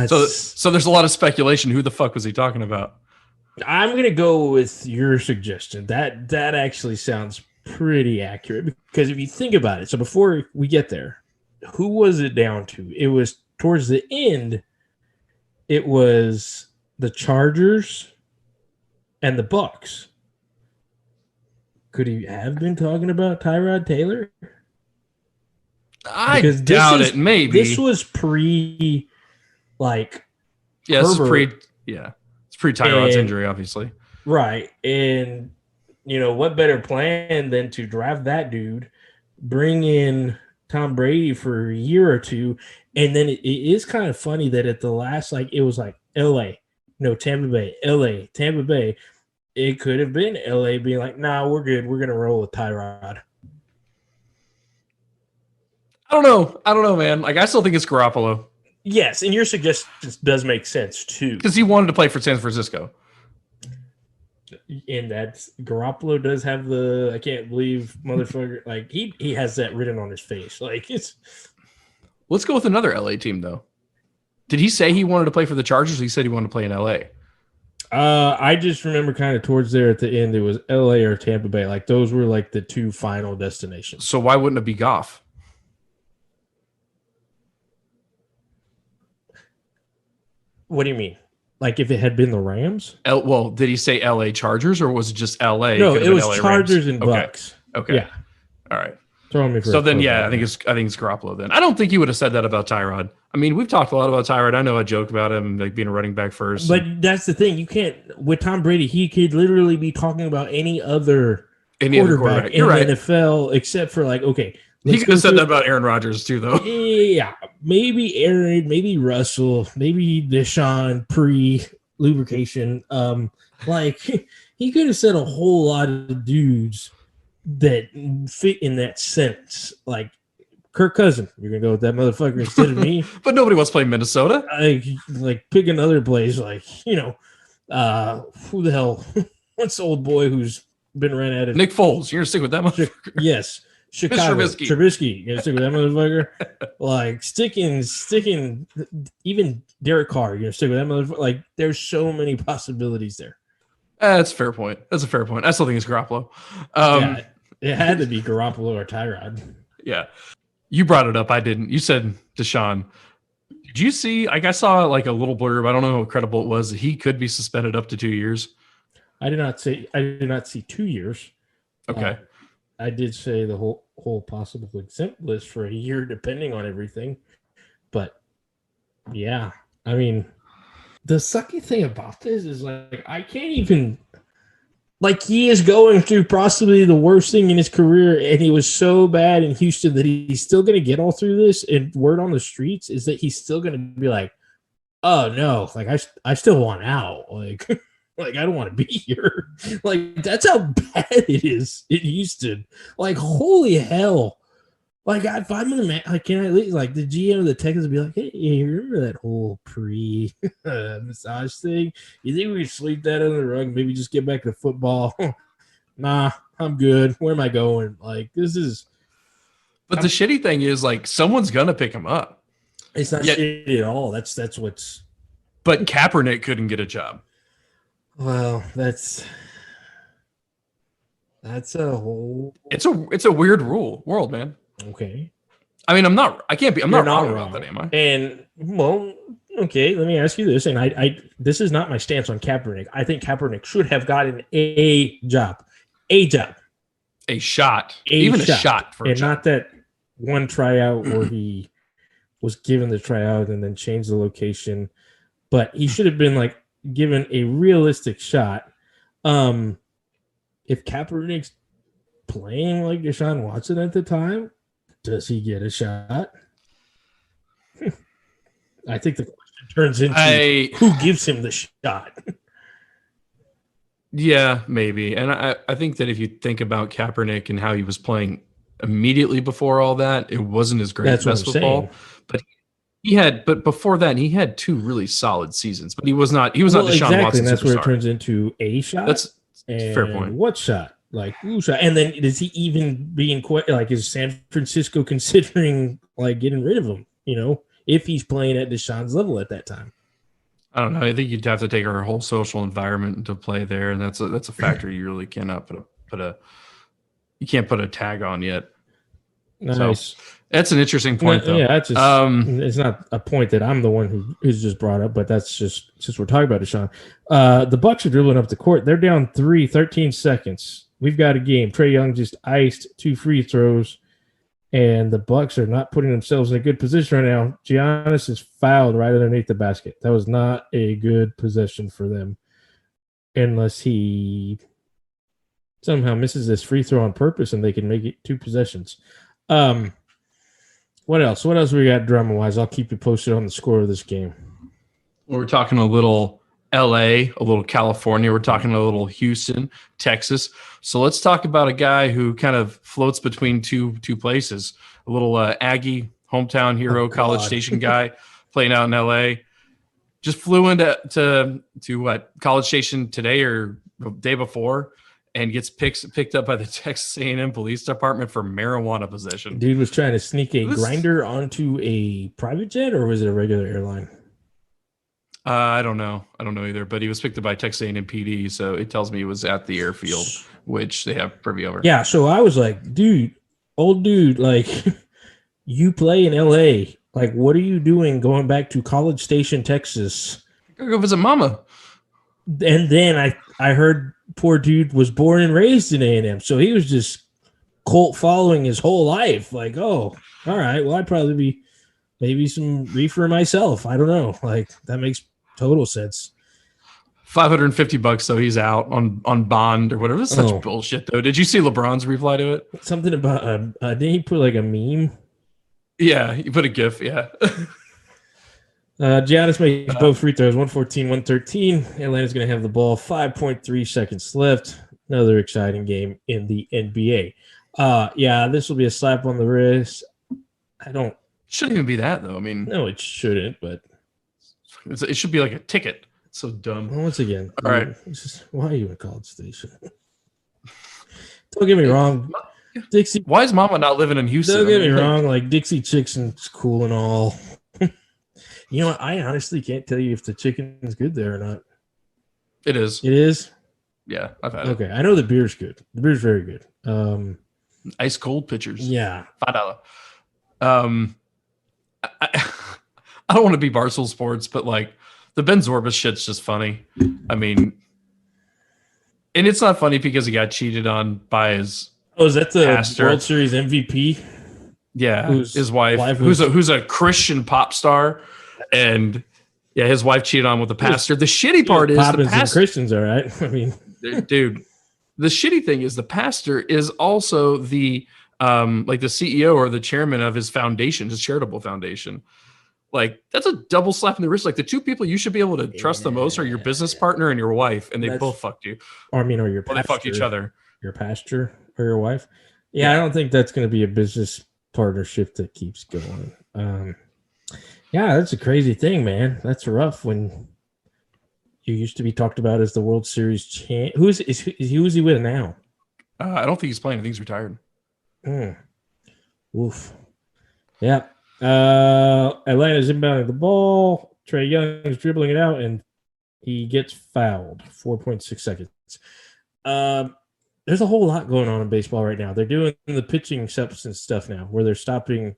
So there's a lot of speculation. Who the fuck was he talking about? I'm gonna go with your suggestion. That actually sounds pretty accurate because if you think about it, so before we get there, who was it down to? It was towards the end. It was the Chargers and the Bucks. Could he have been talking about Tyrod Taylor? I doubt it. Maybe this was pre, it's pre Tyrod's injury, obviously. Right, and what better plan than to draft that dude, bring in Tom Brady for a year or two, and then it is kind of funny that at the last, it was like L.A., no Tampa Bay, L.A., Tampa Bay. It could have been LA being like, nah, we're good. We're going to roll with Tyrod. I don't know, man. I still think it's Garoppolo. Yes, and your suggestion does make sense, too. Because he wanted to play for San Francisco. And that's Garoppolo does have the, I can't believe, motherfucker. He has that written on his face. Let's go with another LA team, though. Did he say he wanted to play for the Chargers? He said he wanted to play in LA. I just remember kind of towards there at the end, it was LA or Tampa Bay. Those were the two final destinations. So why wouldn't it be Goff? What do you mean? If it had been the Rams? Well, did he say LA Chargers or was it just LA? No, it was LA Chargers Rams? and Bucks. Okay. Yeah. All right. So then, I think it's Garoppolo. Then I don't think he would have said that about Tyrod. I mean, we've talked a lot about Tyrod. I know I joke about him being a running back first, but that's the thing. You can't with Tom Brady. He could literally be talking about any other quarterback in the NFL, except for he could have said that about Aaron Rodgers too, though. Yeah, maybe Aaron, maybe Russell, maybe Deshaun pre-lubrication. He could have said a whole lot of dudes that fit in that sentence, Kirk Cousins. You're gonna go with that motherfucker instead of me. But nobody wants to play Minnesota. Pick another place, who the hell? What's the old boy who's been ran out of? Nick Foles. You're gonna stick with that motherfucker? Yes, Chicago. Trubisky. You're gonna stick with that motherfucker? Sticking. Even Derek Carr. You're gonna stick with that motherfucker? There's so many possibilities there. That's a fair point. I still think it's Garoppolo. It had to be Garoppolo or Tyrod. Yeah. You brought it up. I didn't. You said Deshaun. Did you see? I saw a little blurb. I don't know how credible it was. He could be suspended up to 2 years. I did not see 2 years. Okay. I did say the whole possible exempt list for a year, depending on everything. But yeah, I mean, the sucky thing about this is I can't even. He is going through possibly the worst thing in his career, and he was so bad in Houston that he's still going to get all through this. And word on the streets is that he's still going to be oh no, I still want out. I don't want to be here. That's how bad it is in Houston. Holy hell. Like, if I'm in the like, can I at least, like, the GM of the Texans be like, hey, you remember that whole pre massage thing? You think we could sweep that under the rug? Maybe just get back to football? Nah, I'm good. Where am I going? Like, this is. But the shitty thing is, like, someone's gonna pick him up. It's not shitty at all. That's what's. But Kaepernick couldn't get a job. Well, that's a whole. It's a weird world, man. Okay. I mean, I'm not wrong about that, am I? And well, okay, let me ask you this. And I this is not my stance on Kaepernick. I think Kaepernick should have gotten a job. A shot. A shot for and a job. Not that one tryout where he was given the tryout and then changed the location. But he should have been like given a realistic shot. If Kaepernick's playing like Deshaun Watson at the time, does he get a shot? I think the question turns into who gives him the shot. Yeah, maybe. And I think that if you think about Kaepernick and how he was playing immediately before all that, it wasn't as great as football. But before that, he had 2 really solid seasons. But he was not Deshaun Watson. And that's where it turns into a shot. That's a fair point. What shot? Like, ooh, shot. And then does he even being quite like, is San Francisco considering like getting rid of him? You know, if he's playing at Deshaun's level at that time. I don't know. I think you'd have to take our whole social environment into play there, and that's a factor you really cannot put a tag on yet. Nice. So, that's an interesting point, though. Yeah, that's just, it's not a point that I'm the one who's just brought up, but that's just since we're talking about Deshaun. The Bucks are dribbling up the court. They're down 3, 13 seconds. We've got a game. Trae Young just iced 2 free throws, and the Bucks are not putting themselves in a good position right now. Giannis is fouled right underneath the basket. That was not a good possession for them, unless he somehow misses this free throw on purpose, and they can make it 2 possessions. What else? What else we got drama-wise? I'll keep you posted on the score of this game. Well, we're talking a little LA, a little California. We're talking a little Houston, Texas. So let's talk about a guy who kind of floats between two places. A little Aggie, hometown hero, College Station guy playing out in LA. Just flew into what, College Station today or the day before, and gets picked up by the Texas A&M Police Department for marijuana possession. Dude was trying to sneak a grinder onto a private jet, or was it a regular airline? I don't know either, but he was picked up by Texas A&M PD, so it tells me he was at the airfield, which they have privy over. Yeah, so I was like, dude, old dude, like, you play in LA. Like, what are you doing going back to College Station, Texas? Go visit mama. And then I heard poor dude was born and raised in A&M, so he was just cult following his whole life. Like, oh, all right, well, I'd probably be maybe some reefer myself. I don't know. Like, that makes total sense. $550 though. He's out on bond or whatever. It's such bullshit though. Did you see LeBron's reply to it? Something about didn't he put like a meme? Yeah, he put a GIF. Yeah. Giannis makes both free throws, 114, 113. Atlanta's going to have the ball, 5.3 seconds left. Another exciting game in the NBA. Yeah, this will be a slap on the wrist. Shouldn't even be that though. I mean, no, it shouldn't, but it should be like a ticket. It's so dumb. Well, once again, all right. Why are you in College Station? Don't get me wrong. Dixie. Why is mama not living in Houston? Don't get me wrong. Like, Dixie chicken's cool and all. You know what? I honestly can't tell you if the chicken is good there or not. It is. It is? Yeah, I've had it. Okay, I know the beer's good. The beer's very good. Ice cold pitchers. Yeah. $5. I don't want to be Barstool Sports, but like the Ben Zorbas shit's just funny. I mean, and it's not funny because he got cheated on by his is that the pastor. World Series MVP? Yeah, his wife who's a Christian pop star, and yeah, his wife cheated on with the pastor. The shitty part is the pastor. Christians, all right. I mean, dude, the shitty thing is the pastor is also the like the CEO or the chairman of his foundation, his charitable foundation. Like, that's a double slap in the wrist. Like, the two people you should be able to trust the most are your business partner and your wife, and they both fucked you. Or or your pastor. They fucked each other. Your pastor or your wife. Yeah, I don't think that's going to be a business partnership that keeps going. Yeah, that's a crazy thing, man. That's rough when you used to be talked about as the World Series champ. Who's he with now? I don't think he's playing. I think he's retired. Oof. Yeah. Atlanta's inbounding the ball. Trae Young is dribbling it out, and he gets fouled. 4.6 seconds. There's a whole lot going on in baseball right now. They're doing the pitching substance stuff now, where they're stopping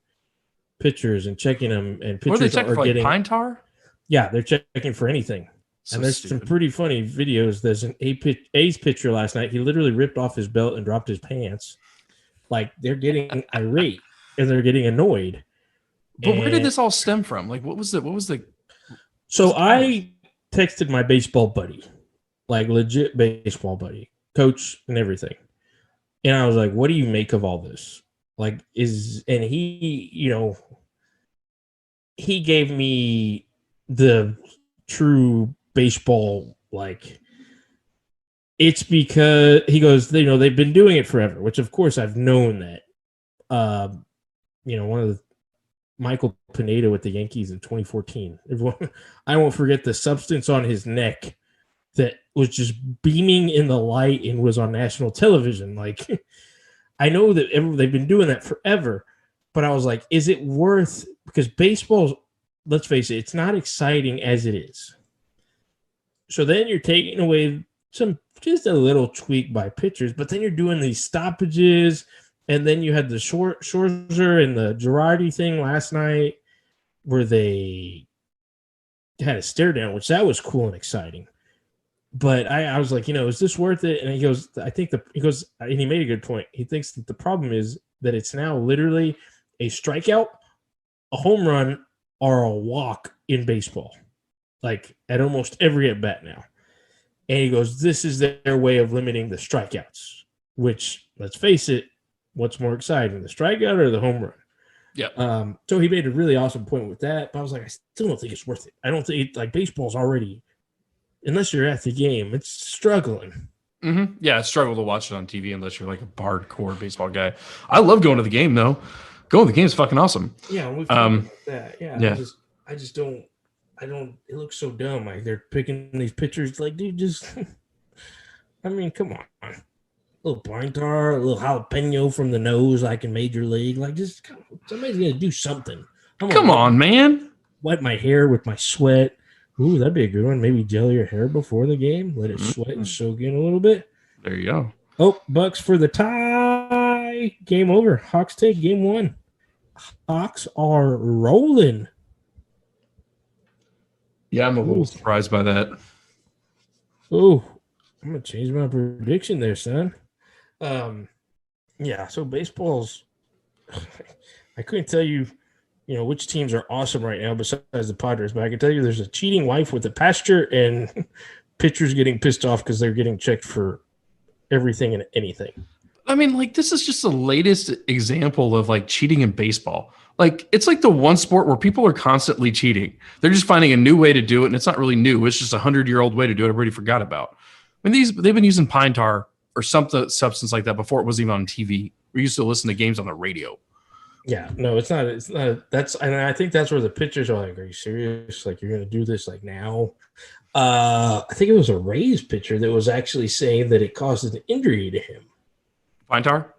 pitchers and checking them, and pitchers What are they checking are for, getting like pine tar? Yeah, they're checking for anything. So and there's some pretty funny videos. There's an A's pitcher last night. He literally ripped off his belt and dropped his pants. Like, they're getting irate and they're getting annoyed. But where did this all stem from? Like, what was the? So I texted my baseball buddy, like legit baseball buddy, coach and everything. And I was like, what do you make of all this? Like, and he, he gave me the true baseball, like, it's because he goes, they've been doing it forever, which of course I've known that. One of the Michael Pineda with the Yankees in 2014. I won't forget the substance on his neck that was just beaming in the light and was on national television. Like, I know that they've been doing that forever, but I was like, is it worth, because baseball, let's face it, it's not exciting as it is. So then you're taking away just a little tweak by pitchers, but then you're doing these stoppages, and then you had the Scherzer and the Girardi thing last night where they had a stare down, which that was cool and exciting. But I was like, is this worth it? And he goes, and he made a good point. He thinks that the problem is that it's now literally a strikeout, a home run, or a walk in baseball, like at almost every at bat now. And he goes, this is their way of limiting the strikeouts, which, let's face it, what's more exciting, the strikeout or the home run? Yeah. So he made a really awesome point with that. But I was like, I still don't think it's worth it. I don't think baseball's already, unless you're at the game, it's struggling. Mm-hmm. Yeah, it's struggle to watch it on TV unless you're like a hardcore baseball guy. I love going to the game though. Going to the game is fucking awesome. Yeah, we've talked about that. Yeah. I just don't. It looks so dumb. Like, they're picking these pitchers. Like, dude, just. I mean, come on. A little pine tar, a little jalapeno from the nose, like in Major League. Like, just somebody's gonna do something. Come on, man. Wet my hair with my sweat. Ooh, that'd be a good one. Maybe gel your hair before the game. Let it sweat and soak in a little bit. There you go. Oh, Bucks for the tie. Game over. Hawks take game 1. Hawks are rolling. Yeah, I'm a little surprised by that. Oh, I'm going to change my prediction there, son. Yeah, so baseball's – I couldn't tell you, which teams are awesome right now besides the Padres, but I can tell you there's a cheating wife with a pasture and pitchers getting pissed off because they're getting checked for everything and anything. I mean, like, this is just the latest example of, like, cheating in baseball. Like, it's like the one sport where people are constantly cheating. They're just finding a new way to do it, and it's not really new. It's just a 100-year-old way to do it everybody forgot about. I mean, they've been using pine tar or some substance like that before it was even on TV. We used to listen to games on the radio. Yeah, no, it's not. That's, and I think that's where the pitchers are like, "Are you serious? Like, you're going to do this like now?" I think it was a Rays pitcher that was actually saying that it caused an injury to him. Pine tar?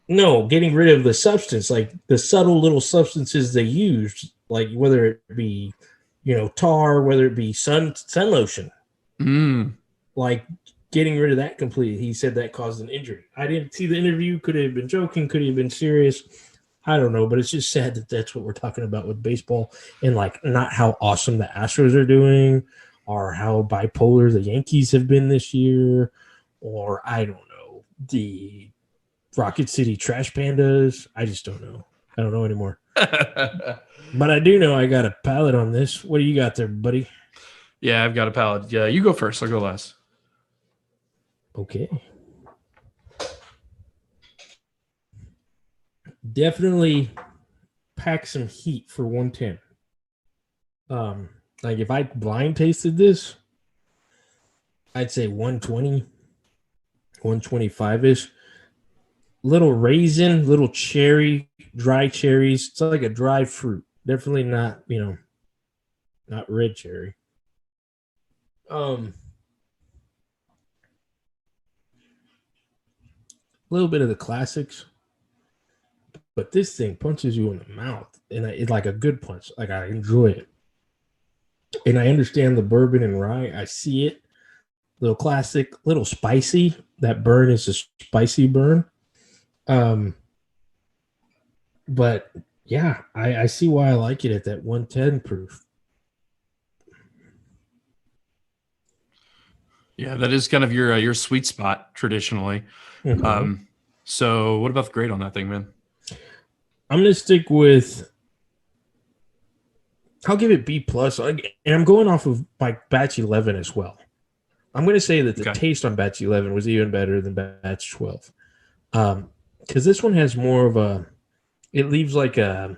No, getting rid of the substance, like the subtle little substances they used, like whether it be, tar, whether it be sun lotion, like getting rid of that completely. He said that caused an injury. I didn't see the interview. Could he have been joking? Could he have been serious? I don't know, but it's just sad that that's what we're talking about with baseball, and like not how awesome the Astros are doing, or how bipolar the Yankees have been this year, or I don't know, the Rocket City Trash Pandas. I just don't know. I don't know anymore. But I do know I got a palate on this. What do you got there, buddy? Yeah, I've got a palate. Yeah, you go first. I'll go last. Okay. Definitely pack some heat for 110. Like if I blind tasted this, I'd say 120, 125-ish. Little raisin, little cherry, dry cherries. It's like a dry fruit. Definitely not, not red cherry. A little bit of the classics, but this thing punches you in the mouth, and it's like a good punch. Like, I enjoy it, and I understand the bourbon and rye. I see it. Little classic, little spicy. That burn is a spicy burn. But yeah, I see why I like it at that 110 proof. Yeah, that is kind of your sweet spot traditionally. Mm-hmm. So what about the grade on that thing, man? I'm gonna stick with. I'll give it B plus, and I'm going off of my batch 11 as well. I'm gonna say that the taste on batch 11 was even better than batch 12, because this one has more of a. It leaves like a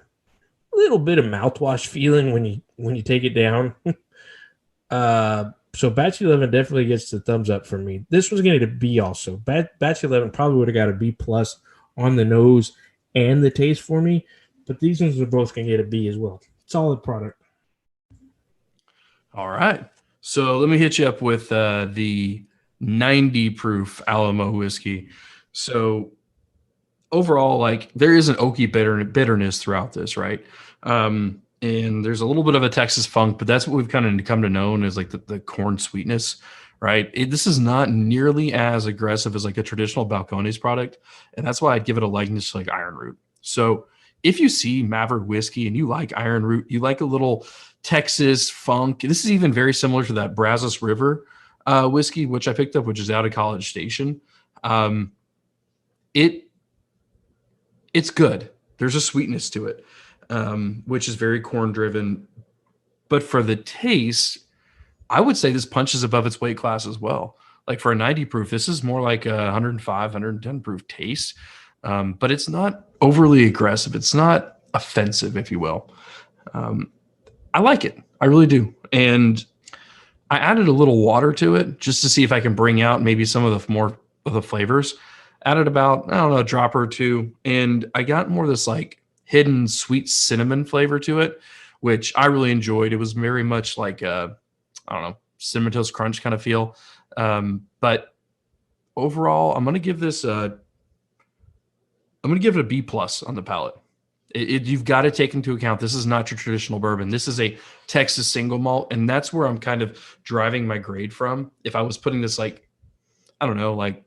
little bit of mouthwash feeling when you take it down. So batch 11 definitely gets the thumbs up for me. This was going to B also. Batch 11 probably would have got a B plus on the nose and the taste for me, but these ones are both going to get a B as well. Solid product. All right. So let me hit you up with the 90 proof Alamo whiskey. So overall, like, there is an oaky bitterness throughout this, right? And there's a little bit of a Texas funk, but that's what we've kind of come to know as like the corn sweetness, right? This is not nearly as aggressive as like a traditional Balcones product, and that's why I'd give it a likeness to like Iron Root. So if you see Maverick whiskey and you like Iron Root, you like a little Texas funk. This is even very similar to that Brazos River whiskey, which I picked up, which is out of College Station. It's good. There's a sweetness to it, which is very corn driven. But for the taste, I would say this punches above its weight class as well. Like for a 90 proof, this is more like a 105, 110 proof taste. But it's not overly aggressive. It's not offensive, if you will. I like it. I really do. And I added a little water to it just to see if I can bring out maybe some of the more of the flavors. Added about, I don't know, a drop or two. And I got more of this like hidden sweet cinnamon flavor to it, which I really enjoyed. It was very much like a, I don't know, Cinnamon Toast Crunch kind of feel. But overall, I'm going to give it a B plus on the palate. You've got to take into account, this is not your traditional bourbon. This is a Texas single malt. And that's where I'm kind of driving my grade from. If I was putting this like, I don't know, like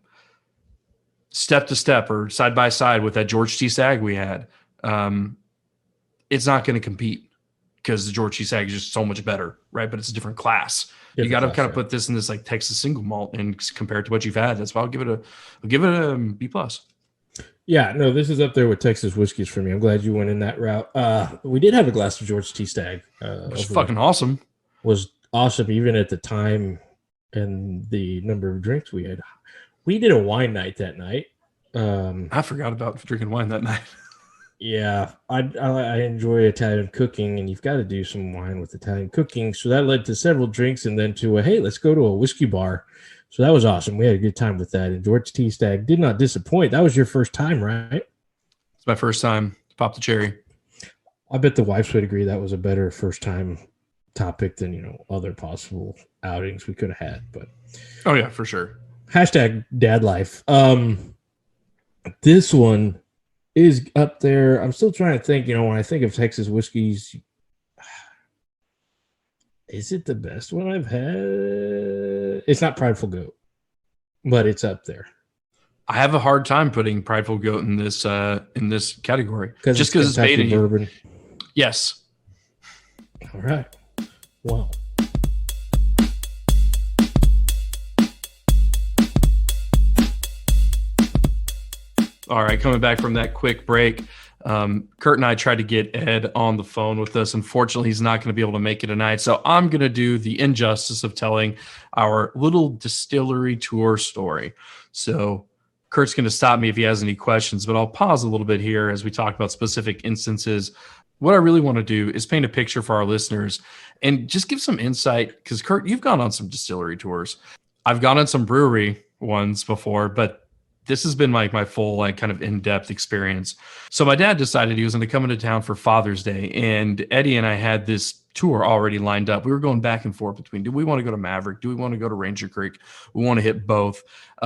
step to step or side by side with that George T. Stagg we had, it's not going to compete because the George T. Stagg is just so much better, right? But it's a different class. You got to kind of put this in this like Texas single malt and compare it to what you've had. That's why I'll give it a B plus. Yeah, no, this is up there with Texas whiskeys for me. I'm glad you went in that route. We did have a glass of George T. Stagg. Which is fucking awesome. Was awesome even at the time and the number of drinks we had. We did a wine night that night. I forgot about drinking wine that night. Yeah, I enjoy Italian cooking, and you've got to do some wine with Italian cooking. So that led to several drinks and then to hey, let's go to a whiskey bar. So that was awesome. We had a good time with that. And George T. Stagg did not disappoint. That was your first time, right? It's my first time. Pop the cherry. I bet the wives would agree that was a better first time topic than, other possible outings we could have had. But oh yeah, for sure. Hashtag dad life. This one is up there. I'm still trying to think, when I think of Texas whiskeys, is it the best one I've had? It's not Prideful Goat, but it's up there. I have a hard time putting Prideful Goat in this category just because it's baiting bourbon. Yes. All right. Wow. All right, coming back from that quick break, Kurt and I tried to get Ed on the phone with us. Unfortunately, he's not going to be able to make it tonight. So I'm going to do the injustice of telling our little distillery tour story. So Kurt's going to stop me if he has any questions, but I'll pause a little bit here as we talk about specific instances. What I really want to do is paint a picture for our listeners and just give some insight, because Kurt, you've gone on some distillery tours. I've gone on some brewery ones before, but this has been my full like kind of in-depth experience. So my dad decided he was going to come into town for Father's Day, and Eddie and I had this tour already lined up. We were going back and forth between, do we want to go to Maverick? Do we want to go to Ranger Creek? We want to hit both.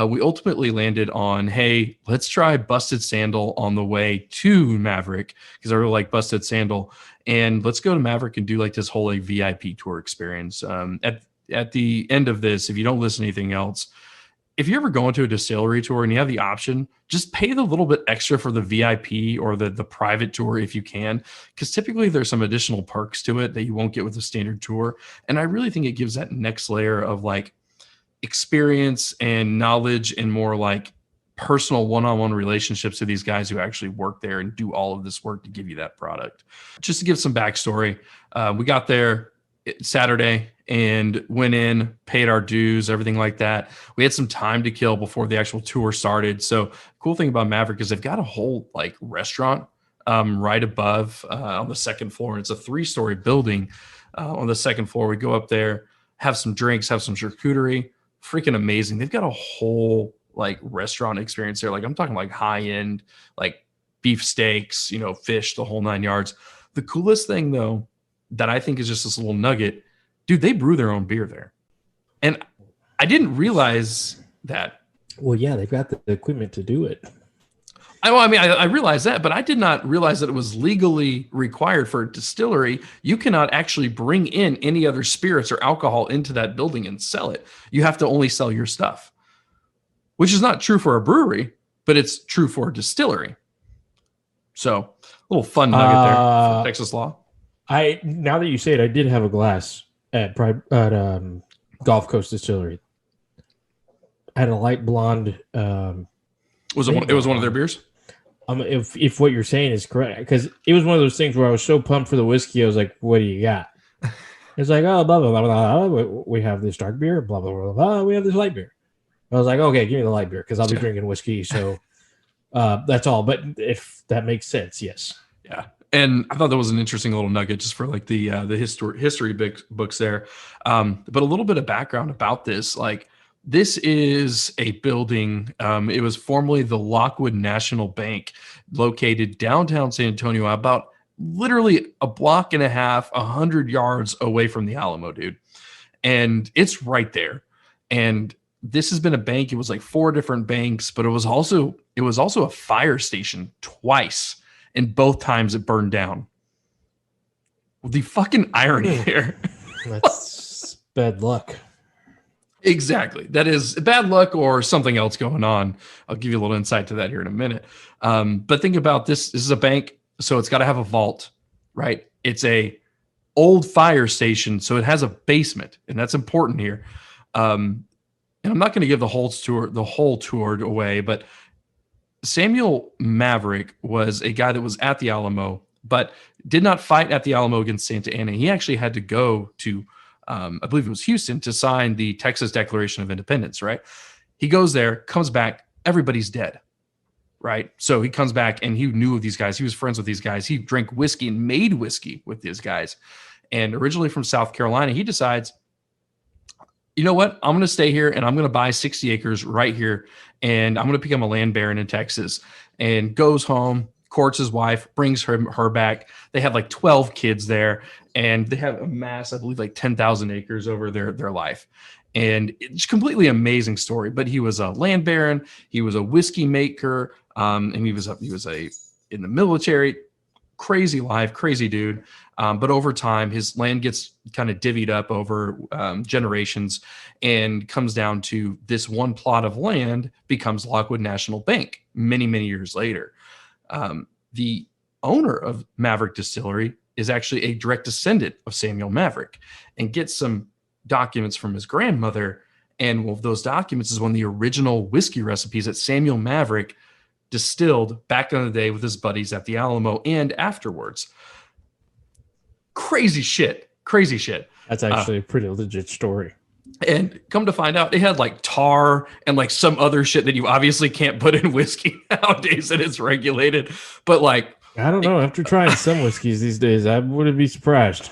We ultimately landed on, hey, let's try Busted Sandal on the way to Maverick, because I really like Busted Sandal. And let's go to Maverick and do like this whole like VIP tour experience. At the end of this, if you don't listen to anything else, if you're ever going to a distillery tour and you have the option, just pay the little bit extra for the VIP or the private tour if you can, because typically there's some additional perks to it that you won't get with a standard tour. And I really think it gives that next layer of like experience and knowledge and more like personal one-on-one relationships with these guys who actually work there and do all of this work to give you that product. Just to give some backstory, we got there Saturday and went in, paid our dues, everything like that. We had some time to kill before the actual tour started. So cool thing about Maverick is they've got a whole like restaurant right above on the second floor. And it's a 3-story building. On the second floor, we go up there, have some drinks, have some charcuterie. Freaking amazing. They've got a whole like restaurant experience there. Like I'm talking like high end, like beef steaks, you know, fish, the whole 9 yards. The coolest thing though, that I think is just this little nugget, dude, they brew their own beer there. And I didn't realize that. Well, yeah, they've got the equipment to do it. I realized that, but I did not realize that it was legally required for a distillery. You cannot actually bring in any other spirits or alcohol into that building and sell it. You have to only sell your stuff, which is not true for a brewery, but it's true for a distillery. So a little fun nugget there for Texas law. Now that you say it, I did have a glass at Gulf Coast Distillery. I had a light blonde. Was it one of their beers? If what you're saying is correct, because it was one of those things where I was so pumped for the whiskey, I was like, "What do you got?" It's like, "Oh, blah blah blah blah. Blah. We have this dark beer. Blah blah blah blah. We have this light beer." I was like, "Okay, give me the light beer because I'll be drinking whiskey." So that's all. But if that makes sense, yes. Yeah. And I thought that was an interesting little nugget just for like the history books there. But a little bit of background about this, like this is a building. It was formerly the Lockwood National Bank, located downtown San Antonio, about literally a block and a half, 100 yards away from the Alamo, dude. And it's right there. And this has been a bank. It was like 4 different banks, but it was also a fire station twice. And both times it burned down. The fucking irony here. That's bad luck. Exactly. That is bad luck or something else going on. I'll give you a little insight to that here in a minute. But think about this. This is a bank, so it's got to have a vault, right? It's a old fire station, so it has a basement, and that's important here. And I'm not going to give the whole tour away, but Samuel Maverick was a guy that was at the Alamo, but did not fight at the Alamo against Santa Ana. He actually had to go to, I believe it was Houston, to sign the Texas Declaration of Independence, right? He goes there, comes back, everybody's dead, right? So he comes back and he knew of these guys. He was friends with these guys. He drank whiskey and made whiskey with these guys. And originally from South Carolina, he decides, you know what? I'm going to stay here and I'm going to buy 60 acres right here. And I'm going to become a land baron in Texas. And goes home, courts his wife, brings her back. They have like 12 kids there. And they have amassed, I believe, like 10,000 acres over their life. And it's a completely amazing story. But he was a land baron. He was a whiskey maker. And he was in the military. Crazy life, crazy dude. But over time, his land gets kind of divvied up over generations and comes down to this one plot of land becomes Lockwood National Bank many, many years later. The owner of Maverick Distillery is actually a direct descendant of Samuel Maverick and gets some documents from his grandmother. And one of those documents is one of the original whiskey recipes that Samuel Maverick distilled back in the day with his buddies at the Alamo and afterwards. Crazy shit. That's actually a pretty legit story. And come to find out, it had like tar and like some other shit that you obviously can't put in whiskey nowadays that it's regulated. But like, I don't know. After trying some whiskeys these days, I wouldn't be surprised.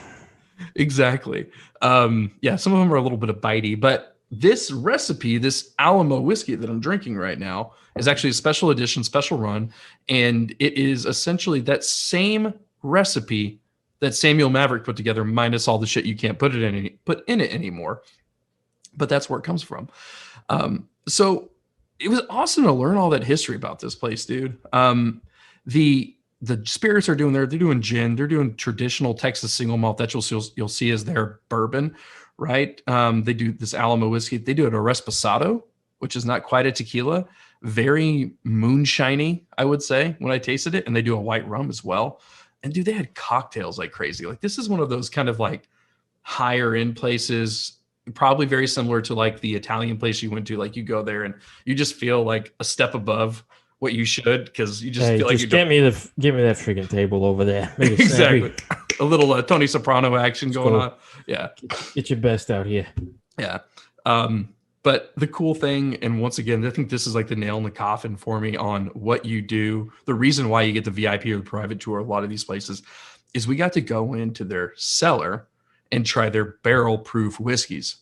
Exactly. Yeah, some of them are a little bit of bitey, but this recipe, this Alamo whiskey that I'm drinking right now, is actually a special edition, special run, and it is essentially that same recipe that Samuel Maverick put together, minus all the shit you can't put in it anymore. But that's where it comes from. So it was awesome to learn all that history about this place, dude. The spirits they're doing gin, they're doing traditional Texas single malt that you'll see as their bourbon, right? They do this Alamo whiskey. They do it a Reposado, which is not quite a tequila, very moonshiny, I would say, when I tasted it. And they do a white rum as well. And dude, they had cocktails like crazy. Like this is one of those kind of like higher end places, probably very similar to like the Italian place you went to. Like you go there and you just feel like a step above what you should, because you just feel like give me that freaking table over there. Exactly. A little Tony Soprano action going on. Yeah. Get your best out here. Yeah. But the cool thing, and once again, I think this is like the nail in the coffin for me on what you do. The reason why you get the VIP or the private tour, a lot of these places, is we got to go into their cellar and try their barrel proof whiskeys.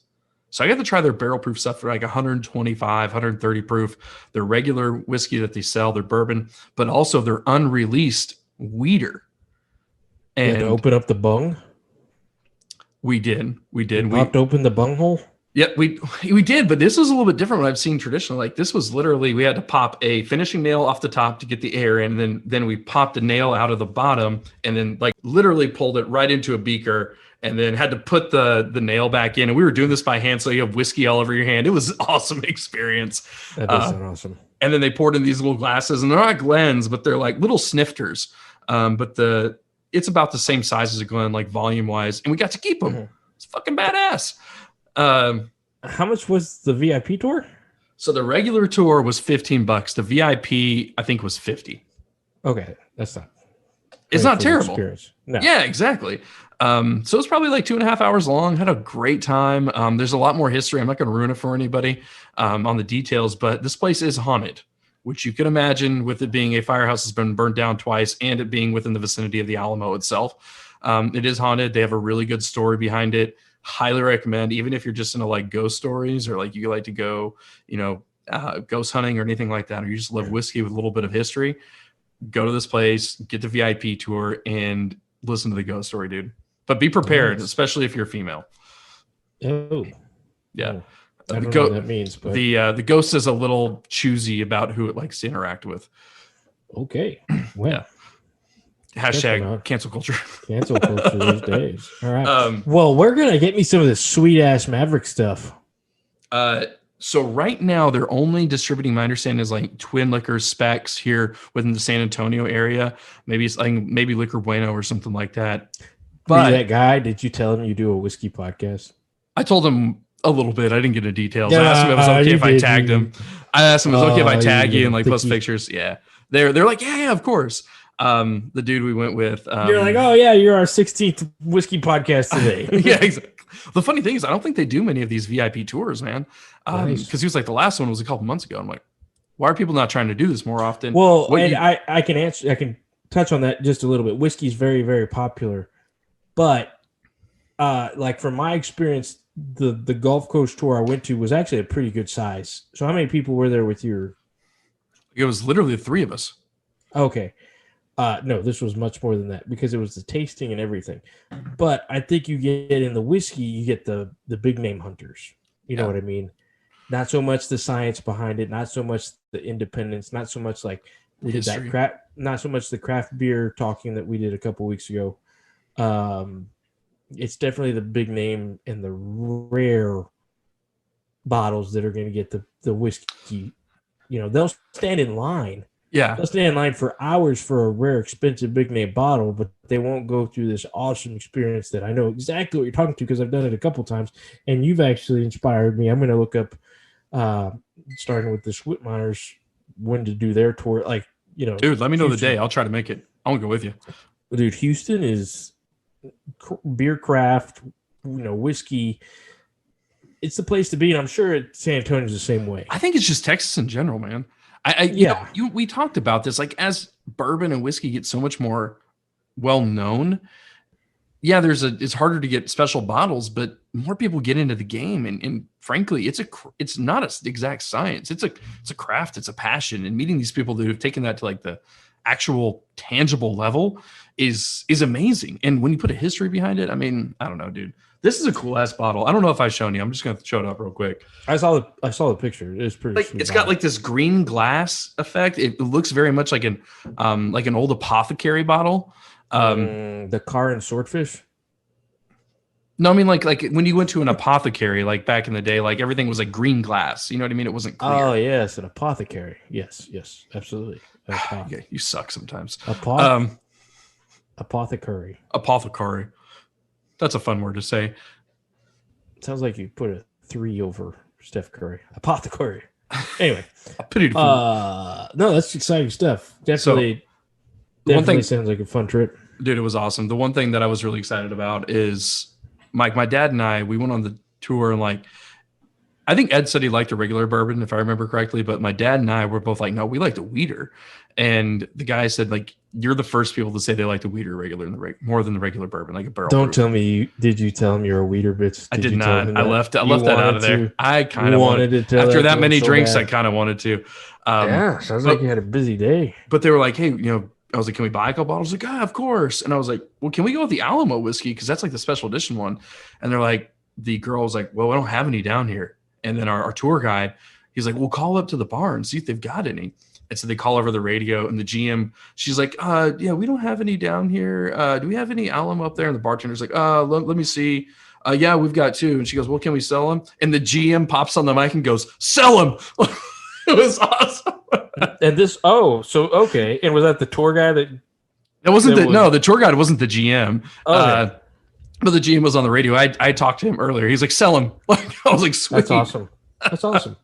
So I got to try their barrel proof stuff for like 125, 130 proof, their regular whiskey that they sell, their bourbon, but also their unreleased weeder. And you had to open up the bung? We did. We popped open the bunghole? Yeah, we did, but this was a little bit different what I've seen traditionally. Like this was literally, we had to pop a finishing nail off the top to get the air in, and then we popped a nail out of the bottom, and then like literally pulled it right into a beaker, and then had to put the nail back in. And we were doing this by hand, so you have whiskey all over your hand. It was an awesome experience. That does sound awesome. And then they poured in these little glasses, and they're not Glens, but they're like little snifters. But it's about the same size as a Glen, like volume wise, and we got to keep them. Mm-hmm. It's fucking badass. How much was the VIP tour? So the regular tour was $15. The VIP, I think, was $50. Okay, that's not. It's not terrible. No. Yeah, exactly. So it's probably like 2.5 hours long. Had a great time. There's a lot more history. I'm not going to ruin it for anybody on the details, but this place is haunted, which you can imagine with it being a firehouse has been burned down twice and it being within the vicinity of the Alamo itself. It is haunted. They have a really good story behind it. Highly recommend, even if you're just into like ghost stories or like you like to go, ghost hunting or anything like that, or you just love whiskey with a little bit of history, go to this place, get the VIP tour, and listen to the ghost story, dude. But be prepared, especially if you're female. Oh, yeah. I don't know what that means, but the ghost is a little choosy about who it likes to interact with. Okay, well. Yeah. Hashtag cancel culture. Cancel culture these days. All right. Well, we're going to get me some of this sweet-ass Maverick stuff. So right now, they're only distributing, my understanding is like Twin Liquor specs here within the San Antonio area. Maybe it's like maybe Liquor Bueno or something like that. But that guy, did you tell him you do a whiskey podcast? I told him a little bit. I didn't get into details. I asked him if it was okay if I tagged him. I asked him if it was okay if I tag you and like post pictures. Yeah. They're like, yeah, of course. The dude we went with. You're like, oh yeah, you're our 16th whiskey podcast today. Yeah, exactly. The funny thing is, I don't think they do many of these VIP tours, man. Because he was like, the last one was a couple months ago. I'm like, why are people not trying to do this more often? Well, I can touch on that just a little bit. Whiskey's very, very popular, but like from my experience, the Gulf Coast tour I went to was actually a pretty good size. So how many people were there with your? It was literally the three of us. Okay. No, this was much more than that because it was the tasting and everything. But I think you get in the whiskey, you get the big name hunters. You know what I mean? Not so much the science behind it, not so much the independence, not so much like we did that craft, not so much the craft beer talking that we did a couple weeks ago. It's definitely the big name and the rare bottles that are going to get the whiskey. They'll stand in line. Yeah. They'll stand in line for hours for a rare, expensive, big name bottle, but they won't go through this awesome experience that I know exactly what you're talking to because I've done it a couple times, and you've actually inspired me. I'm going to look up, starting with the Whitmeyers, when to do their tour. Dude, let me know the day. I'll try to make it. I'll go with you. Dude, Houston is beer craft, whiskey. It's the place to be, and I'm sure San Antonio's the same way. I think it's just Texas in general, man. We talked about this, like as bourbon and whiskey get so much more well known, yeah, it's harder to get special bottles, but more people get into the game, and frankly, it's not an exact science. It's a craft. It's a passion, and meeting these people that have taken that to like the actual tangible level is amazing. And when you put a history behind it, I mean, I don't know, dude. This is a cool ass bottle. I don't know if I've shown you. I'm just gonna show it up real quick. I saw the picture. It's pretty Like sweet it's got bottle. like this green glass effect. It looks very much like an old apothecary bottle. The car and swordfish. No, I mean like when you went to an apothecary, like back in the day, like everything was like green glass. You know what I mean? It wasn't clear. Oh yes, an apothecary. Yes, absolutely. Yeah, you suck sometimes. Apothecary. Apothecary. That's a fun word to say. Sounds like you put a 3 over Steph Curry. Apothecary. Anyway, no, that's exciting stuff. Definitely one thing sounds like a fun trip. Dude, it was awesome. The one thing that I was really excited about is my dad and I, we went on the tour, and like, I think Ed said he liked a regular bourbon, if I remember correctly, but my dad and I were both like, no, we like the wheater. And the guy said, like, you're the first people to say they like the wheater more than the regular bourbon, like a barrel. Don't tell me did you tell him you're a wheater bitch? I did not. I left that out of there. I kind of wanted to tell after that many so drinks. bad. I kind of wanted to. Yeah, sounds like you had a busy day. But they were like, hey, I was like, can we buy a couple bottles? Like, of course. And I was like, well, can we go with the Alamo whiskey? Because that's like the special edition one. And they're like, the girl was like, well, I don't have any down here. And then our tour guide, he's like, well, call up to the bar and see if they've got any. And so they call over the radio, and the GM, she's like, yeah, we don't have any down here. Do we have any Alamo up there? And the bartender's like, let me see. Yeah, we've got 2. And she goes, well, can we sell them? And the GM pops on the mic and goes, sell them. It was awesome. And okay. And was that the tour guy that? It wasn't the tour guide wasn't the GM. Okay. But the GM was on the radio. I talked to him earlier. He's like, sell him. Like, I was like, sweet. That's awesome. That's awesome.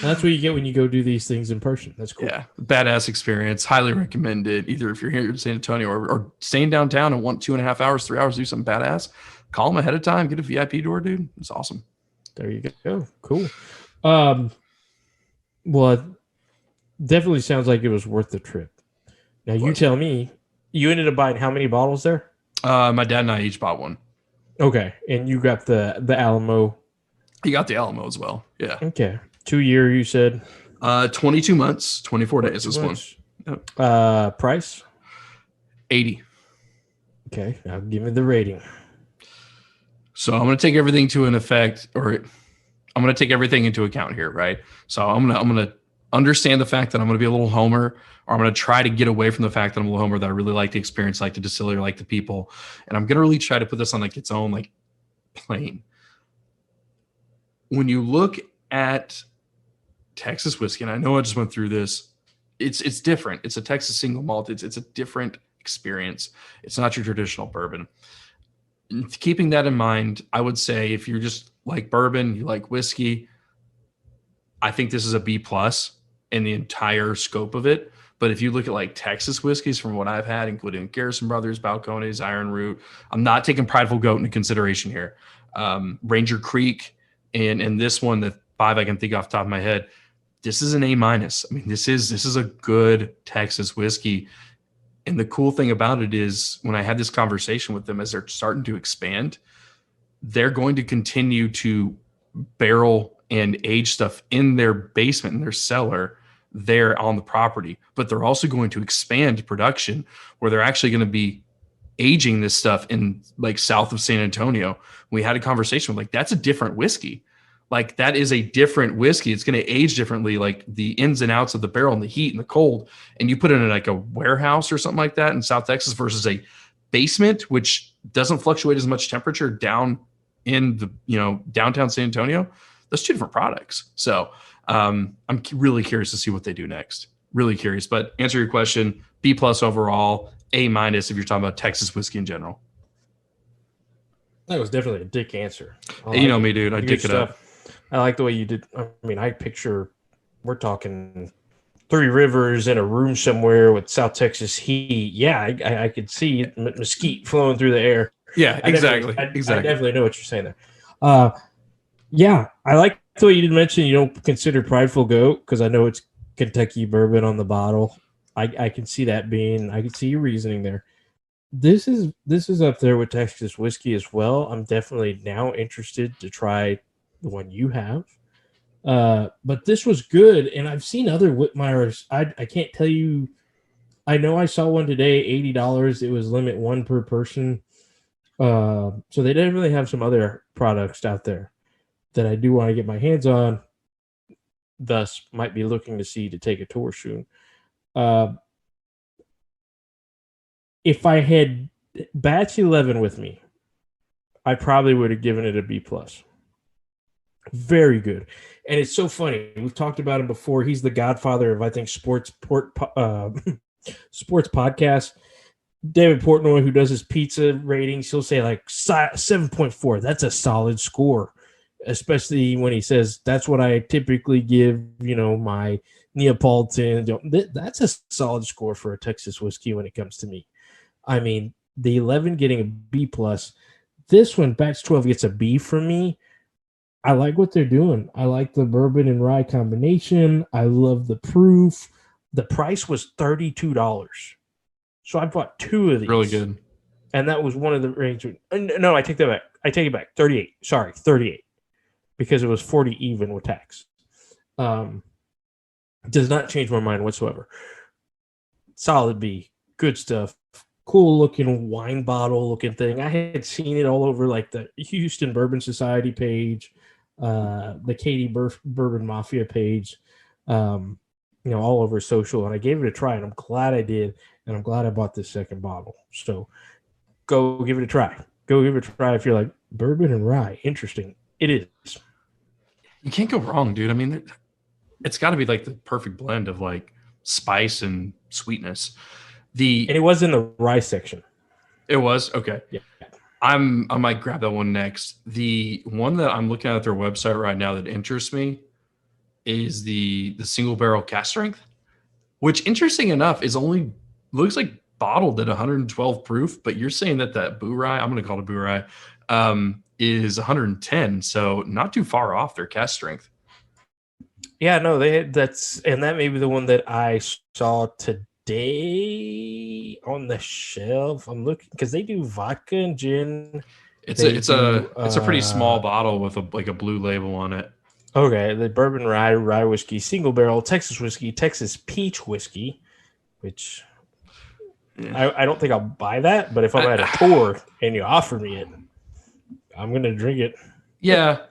That's what you get when you go do these things in person. That's cool. Yeah. Badass experience. Highly recommend it. Either if you're here in San Antonio or staying downtown and want 2.5 hours, 3 hours to do something badass, call them ahead of time. Get a VIP door, dude. It's awesome. There you go. Cool. Well, it definitely sounds like it was worth the trip. Now, you tell me, you ended up buying how many bottles there? My dad and I each bought one. Okay. And you got the Alamo. He got the Alamo as well. Yeah. Okay. 2 year, you said? 22 months, 24 days this one. Yep. Price? 80. Okay. Now give me the rating. So I'm going to take everything I'm going to take everything into account here, right? So I'm going to understand the fact that I'm going to be a little homer, or I'm going to try to get away from the fact that I'm a little homer, that I really like the experience, like the distillery, like the people. And I'm going to really try to put this on like its own like plane. When you look at Texas whiskey, and I know I just went through this, it's different. It's a Texas single malt. It's a different experience. It's not your traditional bourbon. And keeping that in mind, I would say if you're just like bourbon, you like whiskey, I think this is a B+ in the entire scope of it. But if you look at like Texas whiskeys from what I've had, including Garrison Brothers, Balcones, Iron Root, I'm not taking Prideful Goat into consideration here. Ranger Creek and this one, the 5 I can think off the top of my head, this is an A-. I mean, this is a good Texas whiskey. And the cool thing about it is when I had this conversation with them, as they're starting to expand, they're going to continue to barrel and age stuff in their basement, in their cellar there on the property. But they're also going to expand production where they're actually going to be aging this stuff in like south of San Antonio. We had a conversation with like, that's a different whiskey. Like that is a different whiskey. It's going to age differently, like the ins and outs of the barrel and the heat and the cold. And you put it in like a warehouse or something like that in South Texas versus a basement, which doesn't fluctuate as much temperature down in the, downtown San Antonio. That's 2 different products. So I'm really curious to see what they do next. Really curious, but answer your question, B+ overall, A- if you're talking about Texas whiskey in general. That was definitely a dick answer. You know me, dude. I dick it up. I like the way you did. I mean, I picture we're talking 3 Rivers in a room somewhere with South Texas heat. Yeah, I could see mesquite flowing through the air. Yeah, exactly. I definitely know what you're saying there. Yeah, I like the way you did mention you don't consider Prideful Goat because I know it's Kentucky bourbon on the bottle. I can see that being. I can see your reasoning there. This is up there with Texas whiskey as well. I'm definitely now interested to try the one you have. But this was good, and I've seen other Whitmeyers. I can't tell you. I know I saw one today, $80. It was limit one per person. So they definitely have some other products out there that I do want to get my hands on. Thus, might be looking to see to take a tour soon. If I had batch 11 with me, I probably would have given it a B plus. Very good. And it's so funny. We've talked about him before. He's the godfather of, I think, sports podcast. David Portnoy, who does his pizza ratings, he'll say like 7.4. That's a solid score, especially when he says that's what I typically give, my Neapolitan. That's a solid score for a Texas whiskey when it comes to me. I mean, the 11 getting a B plus. This one, batch 12, gets a B from me. I like what they're doing. I like the bourbon and rye combination. I love the proof. The price was $32. So I bought two of these. Really good. And that was one of the range. No, I take that back. I take it back. 38. Sorry, 38. Because it was 40 even with tax. Does not change my mind whatsoever. Solid B. Good stuff. Cool looking wine bottle looking thing. I had seen it all over like the Houston Bourbon Society page, the Katie Bourbon Mafia page, all over social. And I gave it a try, and I'm glad I did. And I'm glad I bought this second bottle. So go give it a try. Go give it a try if you're like, bourbon and rye. Interesting. It is. You can't go wrong, dude. I mean, it's got to be like the perfect blend of like spice and sweetness. And it was in the rye section. It was? Okay. Yeah. I might grab that one next. The one that I'm looking at their website right now that interests me is the single barrel cask strength, which, interesting enough, is only looks like bottled at 112 proof, but you're saying that Boo Rye, I'm going to call it Boo Rye, is 110. So not too far off their cask strength. Yeah, no, that may be the one that I saw today on the shelf. I'm looking because they do vodka and gin. It's a pretty small bottle with a blue label on it. Okay, the bourbon rye whiskey, single barrel, Texas whiskey, Texas peach whiskey, which I don't think I'll buy that, but if I'm at a tour and you offer me it, I'm gonna drink it. Yeah.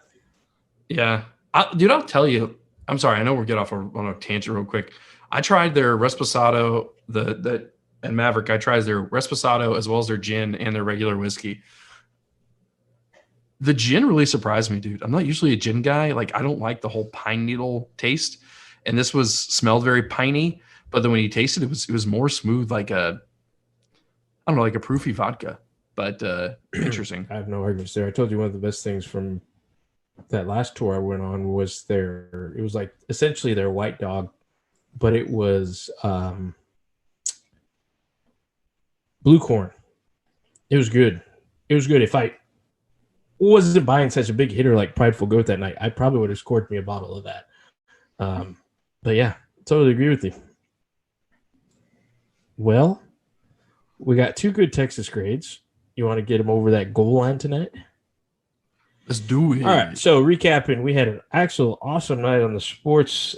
Dude, I'll tell you. I'm sorry. I know we're getting off on a tangent real quick. I tried their Reposado, and Maverick. I tried their Reposado as well as their gin and their regular whiskey. The gin really surprised me, dude. I'm not usually a gin guy. Like, I don't like the whole pine needle taste, and this smelled very piney. But then when you tasted it, it was more smooth, like a proofy vodka. But interesting. I have no arguments there. I told you one of the best things from that last tour I went on was it was like essentially their white dog, but it was blue corn. It was good. If I wasn't buying such a big hitter like Prideful Goat that night, I probably would have scored me a bottle of that. But yeah, totally agree with you. Well, we got two good Texas grades. You want to get them over that goal line tonight? Let's do it. All right. So recapping, we had an actual awesome night in the sports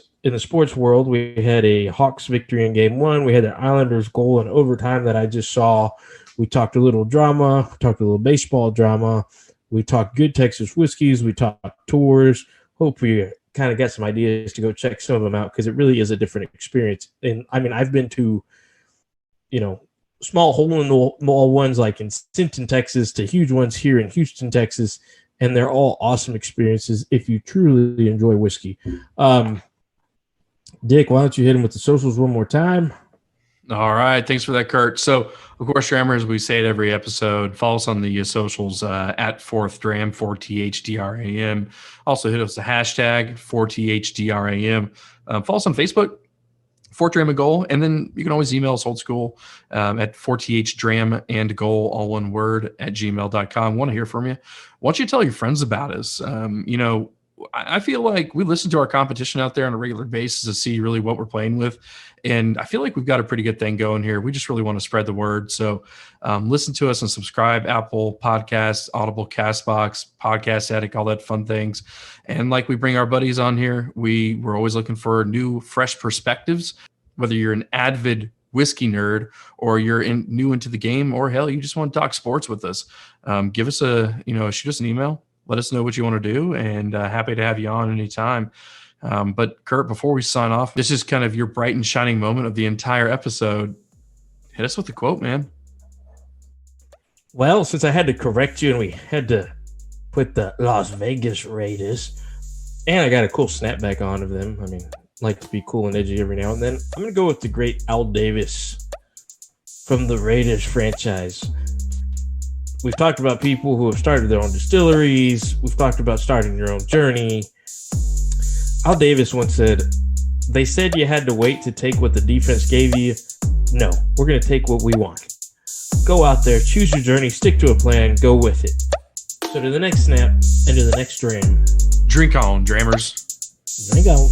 world. We had a Hawks victory in game one. We had an Islanders goal in overtime that I just saw. We talked a little drama. We talked a little baseball drama. We talked good Texas whiskeys. We talked tours. Hope we kind of got some ideas to go check some of them out because it really is a different experience. And I mean, I've been to, small hole in the wall ones like in Sinton, Texas, to huge ones here in Houston, Texas. And they're all awesome experiences if you truly enjoy whiskey. Dick, why don't you hit him with the socials one more time? All right. Thanks for that, Kurt. So, of course, Drammers, we say it every episode. Follow us on the socials at 4th Dram, 4THDRAM. Also, hit us the hashtag 4THDRAM. Follow us on Facebook, 4th Dram and Goal. And then you can always email us old school at 4THDram and Goal, all one word, at gmail.com. Want to hear from you. Why don't you tell your friends about us? I feel like we listen to our competition out there on a regular basis to see really what we're playing with. And I feel like we've got a pretty good thing going here. We just really want to spread the word. So listen to us and subscribe. Apple Podcasts, Audible, Castbox, Podcast Addict, all that fun things. And like we bring our buddies on here, we're always looking for new, fresh perspectives, whether you're an avid whiskey nerd or you're new into the game, or hell, you just want to talk sports with us. Give us shoot us an email. Let us know what you want to do, and happy to have you on anytime. But Kurt, before we sign off, this is kind of your bright and shining moment of the entire episode. Hit us with the quote, man. Well, since I had to correct you and we had to put the Las Vegas Raiders, and I got a cool snapback on of them. I mean, like to be cool and edgy every now and then. I'm going to go with the great Al Davis from the Raiders franchise. We've talked about people who have started their own distilleries. We've talked about starting your own journey. Al Davis once said, "They said you had to wait to take what the defense gave you. No, we're going to take what we want. Go out there, choose your journey, stick to a plan, go with it." So to the next snap and to the next dram. Drink on, Drammers. Drink on.